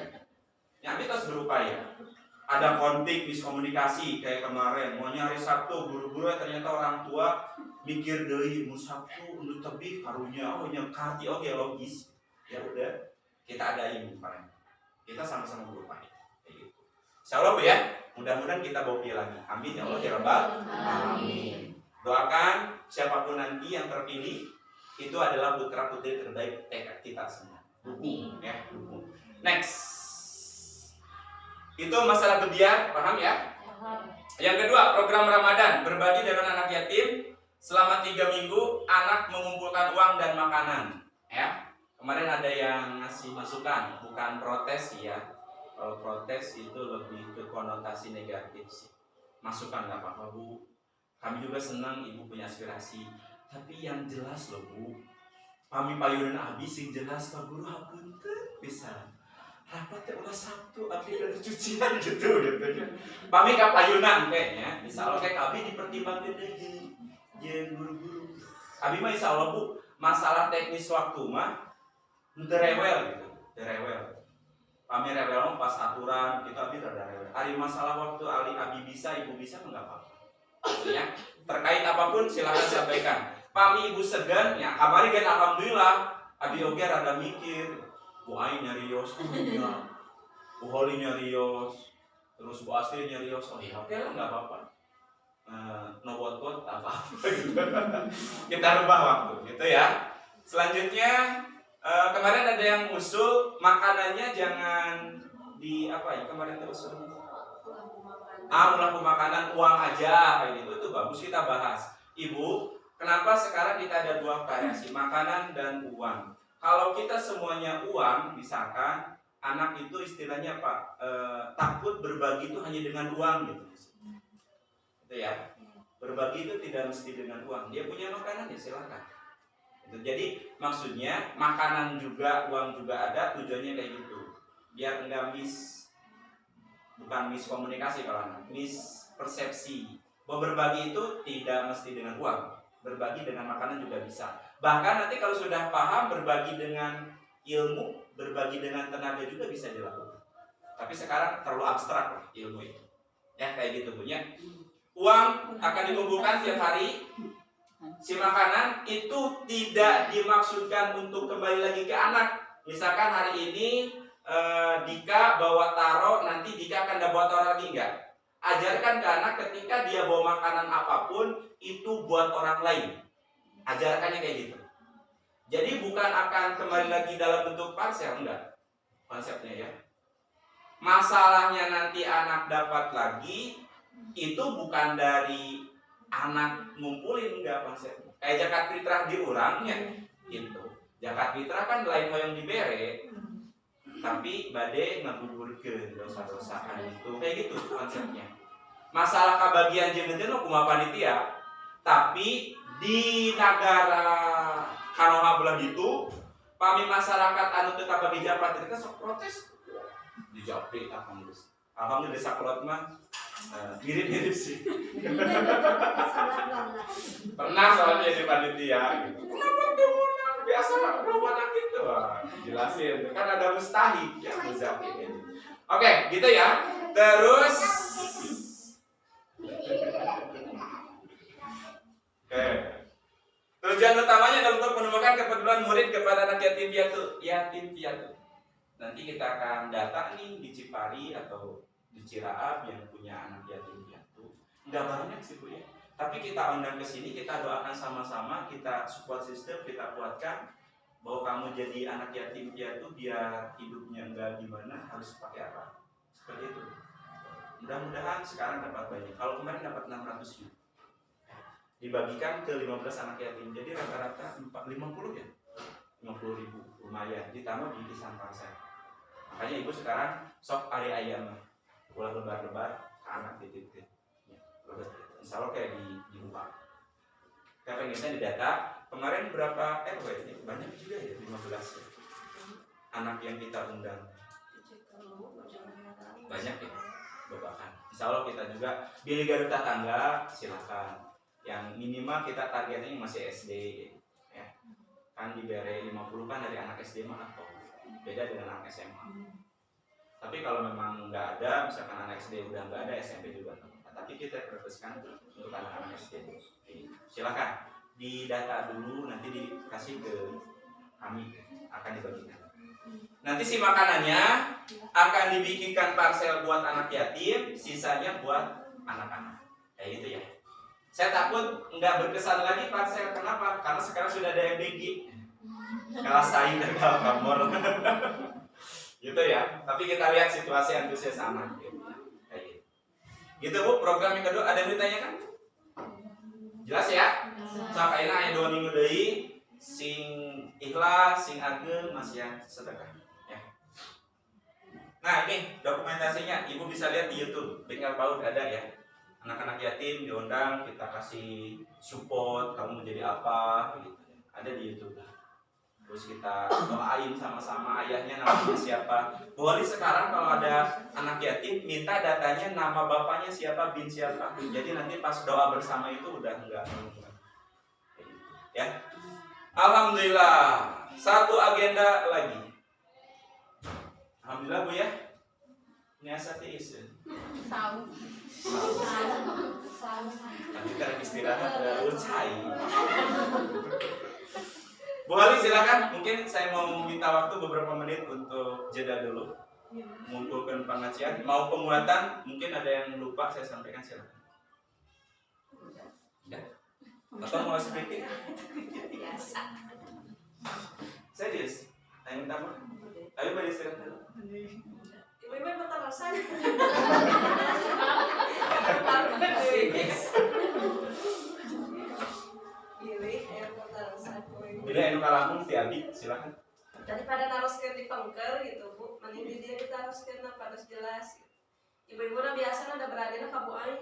Ya abi terus berupaya. Ada konflik miskomunikasi kayak kemarin mau nyari Sabtu buru-buru ternyata orang tua mikir deui mau Sabtu untuk tebih karunya oh nyekati oke logis. Ya udah kita adain kemarin. Kita sama-sama berupaya kayak gitu. Insyaallah Bu ya, mudah-mudahan kita bawa lagi. Amin ya Allah ya Rabbal alamin. Doakan siapapun nanti yang terpilih itu adalah putra putri terbaik TK kita semua. Dukung ya, dukung. Next. Itu masalah Gebiar, paham ya? Yang kedua, program Ramadan, berbagi dengan anak yatim selama 3 minggu, anak mengumpulkan uang dan makanan. Ya, kemarin ada yang ngasih masukan, bukan protes ya. Kalau protes itu lebih ke konotasi negatif sih. Masukan nggak apa-apa Bu. Kami juga senang Ibu punya aspirasi. Tapi yang jelas loh Bu, kami payunan habis sing jelas Pak Guru hapunten bisa. Rapat ulah Sabtu, abdi ada cucian gitu ya. Pami ka payunan kayaknya, insyaallah kayak kami dipertimbangkan jeung guru-guru. Abi mah insyaallah Bu, masalah teknis waktu mah derewel gitu, derewel. Pami rewel pas aturan, kita abi rada rewel. Ari masalah waktu ali abi bisa, ibu bisa enggak apa-apa. Ya, terkait apapun silakan sampaikan. Pami ibu segan, ya kamari kan alhamdulillah, abi oge rada mikir. Bu Ain nyarios, Bu Holi nyarios, terus Bu Astri nyarios. Oh iya, oke lah nggak apa-apa. No bot apa gitu. Kita rubah waktu, gitu ya. Selanjutnya kemarin ada yang usul makanannya jangan di apa ya kemarin itu usul. Melakukan makanan uang aja kayak gitu itu bagus kita bahas. Ibu, kenapa sekarang kita ada 2 variasi makanan dan uang? Kalau kita semuanya uang, misalkan anak itu istilahnya apa? Takut berbagi itu hanya dengan uang gitu. Itu ya. Berbagi itu tidak mesti dengan uang. Dia punya makanan ya silakan. Gitu. Jadi maksudnya makanan juga, uang juga ada, tujuannya kayak gitu. Biar enggak bukan miskomunikasi kalau anak, mispersepsi. Bahwa berbagi itu tidak mesti dengan uang. Berbagi dengan makanan juga bisa. Bahkan nanti kalau sudah paham berbagi dengan ilmu, berbagi dengan tenaga juga bisa dilakukan. Tapi sekarang terlalu abstrak lah ilmu itu. Ya kayak gitu punya. Uang akan dikumpulkan tiap hari. Si makanan itu tidak dimaksudkan untuk kembali lagi ke anak. Misalkan hari ini Dika bawa taro, nanti Dika akan dapat orang lagi enggak? Ajarkan ke anak ketika dia bawa makanan apapun itu buat orang lain. Ajarkannya kayak gitu. Jadi bukan akan kembali lagi dalam bentuk parsel, enggak. Konsepnya ya. Masalahnya nanti anak dapat lagi itu bukan dari anak ngumpulin, enggak konsepnya. Kayak zakat fitrah diurangnya gitu. Zakat fitrah kan lain hoyong dibere, tapi bade ngagugurkeun dosa-dosaan itu. Kayak gitu konsepnya. Masalah kebagian jeung kumaha panitia, tapi di negara kanoha belah gitu, pami masyarakat anu teu kabagi japat itu sok protes. Dijapri alhamdulillah sakolot mah mirip-mirip sih. Pernah soalnya di panitia gitu. Kenapa demunang biasa berapa anak itu? Jelasin, kan ada mustahik ya muzaki. Oke, gitu ya. Terus tujuan utamanya adalah untuk menemukan kepedulian murid kepada anak yatim piatu. Nanti kita akan data nih di Cipari atau di Ciraab yang punya anak yatim piatu. Enggak banyak sih Bu ya. Tapi kita undang ke sini, kita doakan sama-sama, kita support system, kita kuatkan bahwa kamu jadi anak yatim piatu biar hidupnya enggak gimana, harus pakai apa? Seperti itu. Mudah-mudahan sekarang dapat banyak. Kalau kemarin dapat 600 ribu. Dibagikan ke 15 anak yatim, jadi rata-rata 50 ya, 50 ribu lumayan, ditambah di kisah parsel. Makanya ibu sekarang sok hari ayam, ulah lebar-lebar ke anak titik ya, insya Allah kayak di rumah. Kita pengennya di data kemarin berapa RW ini banyak juga ya 15 ya. Anak yang kita undang banyak ya, babakan. Insya Allah kita juga pilih garda tetangga silakan. Yang minimal kita targetnya masih SD ya. Kan diberi 50 kan dari anak SD mah atau beda dengan anak SMA. Tapi kalau memang nggak ada, misalkan anak SD udah nggak ada, SMP juga nggak. Tapi kita prioritaskan untuk anak-anak SD. Silakan didata dulu, nanti dikasih ke kami, akan dibagikan. Nanti si makanannya akan dibikinkan parsel buat anak yatim, sisanya buat anak-anak. Kayak gitu ya. Saya takut nggak berkesan lagi parsel. Kenapa? Karena sekarang sudah ada MBG. Kalah saing dan kalah pamor. Gitu ya. Tapi kita lihat situasi antusias anak. Kayak gitu Bu, program yang kedua ada yang ditanyakan? Jelas ya? Sampai aya 2 minggu deui sing ikhlas, sing ageng masih yang sedekah. Ya. Nah ini dokumentasinya, Ibu bisa lihat di YouTube. Bengkel PAUD ada ya. Anak-anak yatim diundang, kita kasih support, kamu menjadi apa gitu. Ada di YouTube. Terus kita doain sama-sama ayahnya namanya siapa. Boleh sekarang kalau ada anak yatim minta datanya nama bapaknya siapa, bin siapa. Jadi nanti pas doa bersama itu udah enggak. Ya. Alhamdulillah. Satu agenda lagi. Alhamdulillah Bu ya. Niasati isu. Tahu. Nanti karena istirahat ucai. Bu Ali silakan. Mungkin saya mau minta waktu beberapa menit untuk jeda dulu. Mengumpulkan pengajian. Mau penguatan, mungkin ada yang lupa saya sampaikan, silakan. Ya. Atau mau sedikit? Biasa. Serius? Ayo minta maaf. Ayo beristirahat dulu. Ibu-ibu bertarasan. Bila enu kalampung ti abi silakan. Daripada naroskeun di pengker gitu Bu, mending di dia ditaroskeun pada jelas. Ibu-ibu na biasa ada beradina ka Bu Ai.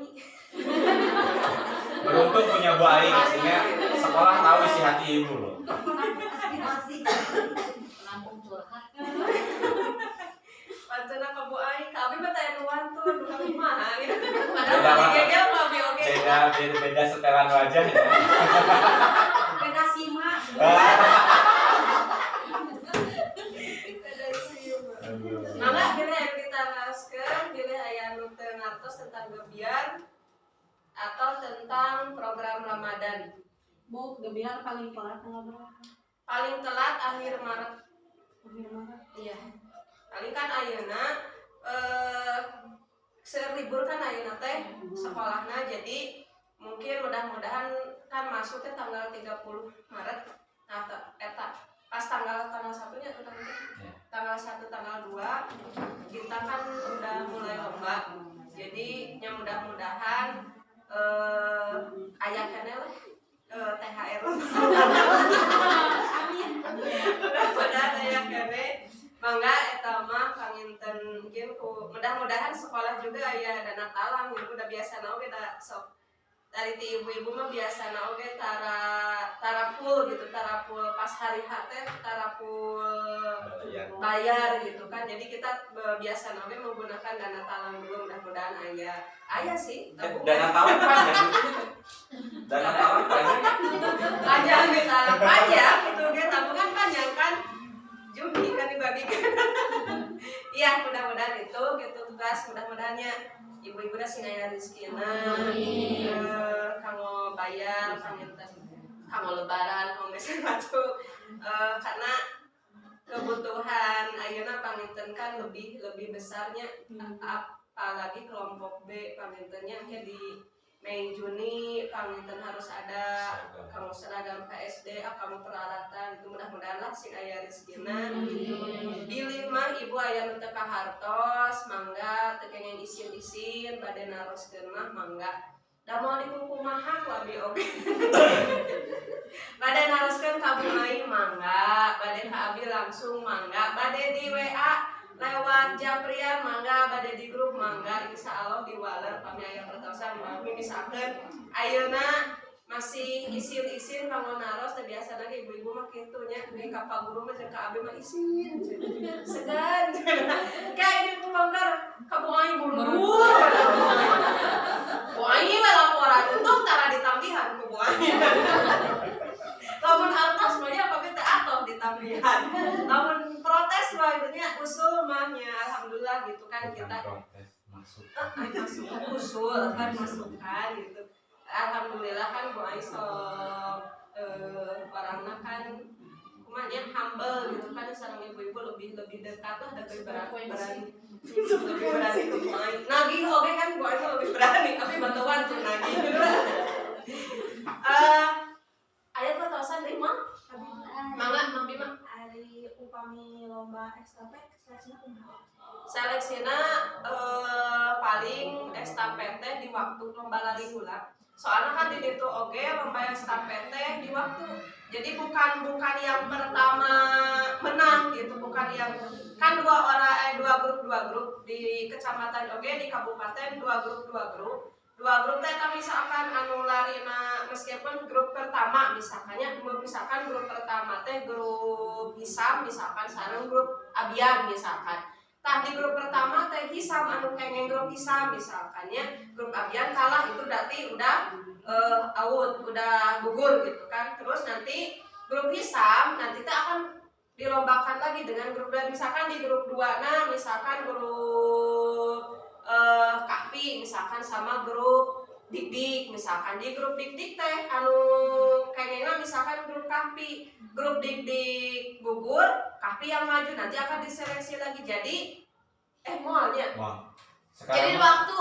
Beruntung punya Bu Ai sehingga sekolah tahu isi hati ibu loh. Lampung curhat. Pantuna ka Bu Ai, kami mah teh nu wantun, kami mah gitu. Padahal gegel kami oke. Beda setelan wajah ya. Beda simak. Mangga bila yang ditaroskeun, bila aya nu teu ngartos tentang gebiar atau tentang program Ramadan. Bu, gebiar paling telat tanggal berapa? Paling telat akhir Maret. Akhir Maret. Iya. paling kan ayeuna selibur kan ayeuna teh sekolahna, jadi mungkin mudah-mudahan kan masuknya tanggal 30 Maret. Nah eta pas tanggal 1-nya tanggal 1 tanggal 2 kita kan udah mulai lomba, jadi yang mudah-mudahan aya keneh lah THR. Amin. Mudah-mudahan aya keneh mangga eta mah panginten mungkin mudah-mudahan sekolah juga aya dana talang gitu, udah biasa oge da sok dari ti ibu-ibu mah biasa oge tara full gitu, tara full pas hari H teh tara full bayar gitu kan, jadi kita biasa oge menggunakan dana talang dulu, mudah-mudahan aya sih Dana talang panjang gitu. Dana talang panjang gitu, panjang gitu ge, tabungan panjang kan Juni kan dibagikan. Iya, mudah-mudahan itu gitu tugas, mudah-mudahannya ibu-ibu dah sinaya rezekina, kanggo bayar, kanggo lebaran, kanggo mesen batu, karena kebutuhan ayeuna panginten kan lebih besarnya, apalagi kelompok B pangintennya kayak di Mei Juni panginten harus ada kamu seragam KSD, kamu peralatan itu, mudah-mudahan lah sing aya rezekina. Pilih mah ibu aya nu teu kahartos mangga, teu kenging isin-isin bade naroskeun mah mangga. Da moal dikukumaha ku abi oge. Bade naroskeun ka Bungai mangga, bade ka abi langsung mangga, bade di WA lewat Japrian mangga, bade di grup mangga, insyaallah di waler kami aya pertosan kami misalkan ayeuna masih isin kanggo naros teh biasa lagi ibu-ibu mah kitu nya di ka guru mah jeung ka abi mah isin segan kayak ini pembongkar ka Bungai buru-buru Bungai we laporan untung tara ditambihan ku Bungai. Lamun hartos mah nya pake teh atoh ditambihan. Lamun protes mah itunya usul mah nya alhamdulillah gitu kan kita masuk usul kan masukan gitu. Alhamdulillah kan Bu Aisyah orangna kan kumanya humble gitu kan, sareng ibu-ibu lebih dekat lah, lebih berani lebih berani ke Bu Aisyah. Nagih oge kan Bu Aisyah lebih berani, tapi bantuan tuh nagih. Aya pertosan deui mah. Mangga Mami mah Ari upami lomba estafet seleksina kumaha? Seleksina paling estafet di waktu lomba lari hula. Soalnya kan di ditu oge lomba estafet di waktu. Jadi bukan yang pertama menang gitu, bukan yang kan dua grup di kecamatan oge, di kabupaten dua grup teh misalkan anu larina meskipun grup pertama misalkan grup pertama teh grup Hisam misalkan sareng grup Abian misalkan. Tah di grup pertama teh Hisam anu kengeng grup Hisam misalkan ya, grup Abian kalah itu berarti udah out, udah gugur gitu kan. Terus nanti grup Hisam nanti teh akan dilombakan lagi dengan grup lain, misalkan di grup 2 nah misalkan grup Kahpi misalkan sama grup Dik misalkan. Di grup Dik teh anu kayaknya misalkan grup Kahpi, grup Dik gugur, Kahpi yang maju nanti akan diseleksi lagi. Jadi moalnya jadi waktu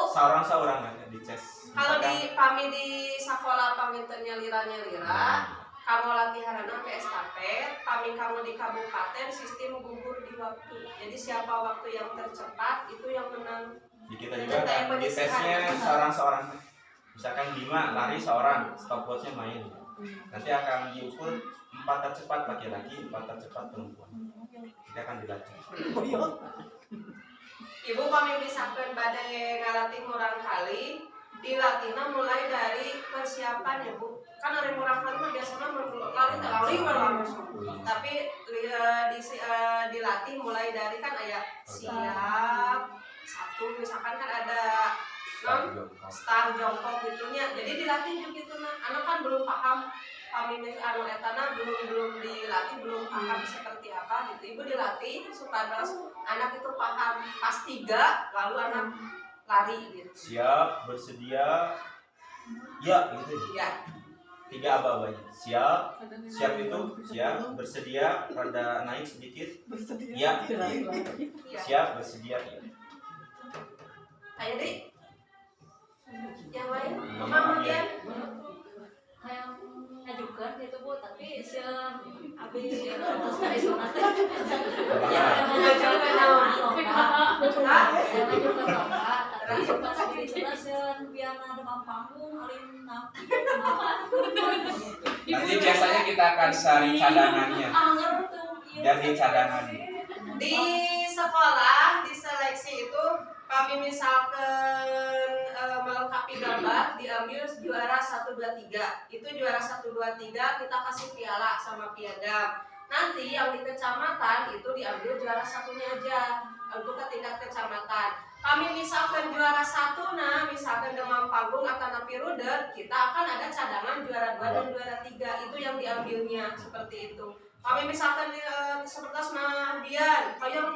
seorang aja di ces kalau di pami di sekolah pamintennya lira kamu latihan ke estafet, kami kamu di kabupaten sistem gugur di waktu. Jadi siapa waktu yang tercepat itu yang menang. Di kita juga kan di tesnya seorang misalkan 5 lari seorang, stopwatchnya main. Nanti akan diukur 4 tercepat laki-laki, 4 tercepat perempuan. Kita akan dilatih. Ibu kami misalkan badai ngalatih murang kali, dilatihnya mulai dari persiapan ya Bu. Kan hari murang kali mah biasanya lari langsung. Tapi dilatih mulai dari kan ayat siap satu, misalkan kan ada star jongkok gitunya. Jadi dilatih gitu nah. Anak kan belum paham kami anu etana belum dilatih, belum paham seperti apa gitu. Ibu dilatih supaya anak itu paham pas 3 lalu anak lari gitu. Siap, bersedia, ya gitu. Ya, 3 aba-abanya. Siap, siap itu siap, bersedia, rada naik sedikit. Ya, siap, bersedia. Ya. Ayo Dik. Yang lain? Mama, Mama ya. Kayak ngajukan gitu Bu, tapi habis terus dari sunat. Ya, ngajukan naon? Hah? Ngajukan lomba, tapi pas dijelasin biar ada panggung alin nanti. Nanti biasanya kita akan cari cadangannya. Jadi cadangan. Di sekolah, di seleksi itu kami misalkan melengkapi gambar diambil juara 1 2 3. Itu juara 1 2 3 kita kasih piala sama piagam. Nanti yang di kecamatan itu diambil juara satunya aja untuk ke tingkat kecamatan. Kami misalkan juara 1, nah misalkan demam panggung akan api rudet, kita akan ada cadangan juara 2 dan juara 3. Itu yang diambilnya seperti itu. Kami misalkan seperti Bian, kayak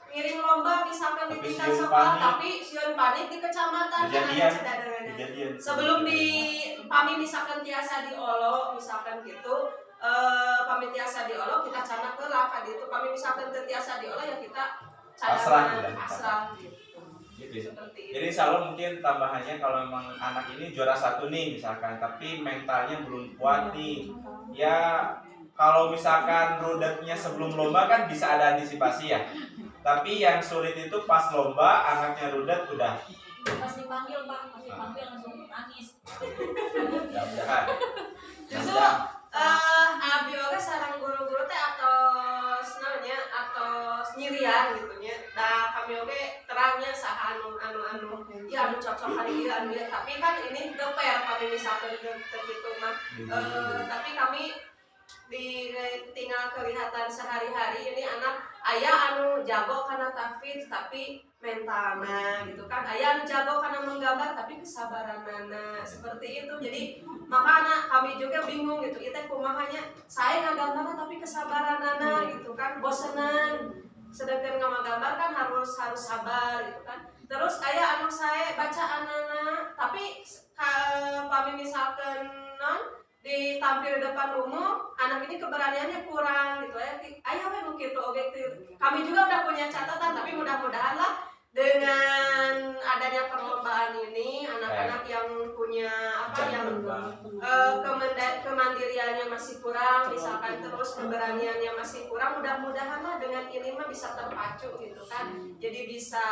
ngiring lomba misalkan di Tapi tingkat sieun sekolah, panik. tapi sieun panik di kecamatan kan ada cadangannya. Kejadian. Sebelum kami misalkan tiasa diolo, misalkan gitu, kami tiasa diolo, kita canak ke lah itu. Kami misalkan tiasa diolo ya kita cadangan asrang gitu. Gitu. Seperti itu. Jadi insya Allah mungkin tambahannya kalau memang anak ini juara 1 nih misalkan, tapi mentalnya belum kuat nih, ya kalau misalkan rudetnya sebelum lomba kan bisa ada antisipasi ya. Tapi yang sulit itu pas lomba anaknya rudet udah. Pas dipanggil Pak, pas dipanggil langsung nangis. Mudah-mudahan. Justru abi oge sareng guru-guru teh atau senanya atau nyirian gitu nya. Da kami oge terangnya saha anu ya anu cocok hari ieu anu ieu. Tapi kan ini geper kami misalkan gitu mah. Tapi kami tinggal kelihatan sehari-hari ini anak ayah anu jago karena tahfidz tapi mentalna gitu kan, ayah anu jago karena menggambar tapi kesabaranana seperti itu. Jadi maka anak kami juga bingung gitu, itu kumahanya saya ngagambarna tapi kesabaranana gitu kan, bosenan, sedangkan ngamagambar kan harus sabar gitu kan. Terus ayah anu saya baca anana tapi kami misalkan non ditampil depan umum, anak ini keberaniannya kurang gitu ya. Ayah we nu kitu oge kami juga udah punya catatan, tapi mudah-mudahan lah dengan adanya perlombaan ini anak-anak yang punya apa yang kemandiriannya masih kurang misalkan, terus keberaniannya masih kurang, mudah-mudahan lah dengan ini mah bisa terpacu gitu kan. Jadi bisa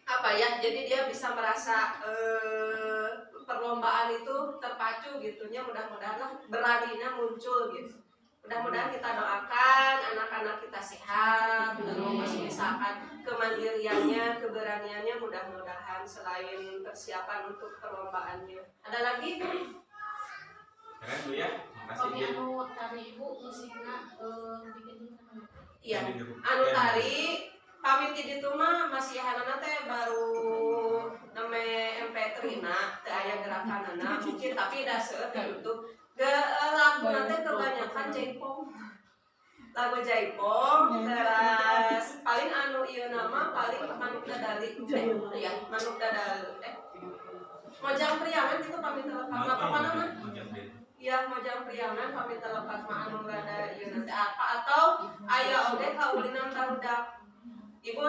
apa ya, jadi dia bisa merasa perlombaan itu terpacu gitunya, mudah-mudahan lah beraninya muncul gitu. Mudah-mudahan kita doakan anak-anak kita sehat, terus misalkan kemandiriannya, keberaniannya mudah-mudahan selain persiapan untuk perlombaannya. Ada lagi? Keren Bu ya. Makasih Kami Din. anu tadi Ibu musiknya bikin Iya. Anu tari kami di ditu mah masih hanana teh baru name MP3 na teh aya gerakanana mungkin, tapi da seueur di YouTube. Lagu nanti kebanyakan jaipong, lagu jaipong, terus paling anu ieu nama paling manuk dadali, ya manuk dadali, mojang priangan itu kami telepak, apa mah? Iya mojang priangan kami telepak mah anu rada ieu nanti apa atau aya oge kaulinan barudak. Ibu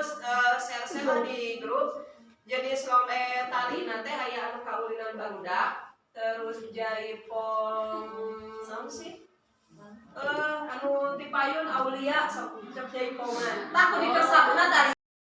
share di grup jenis lomba tali nanti aya anu kaulinan barudak. Terus jaipong sama sih anu tipayun aulia sok jaipongan tak dikesapna dari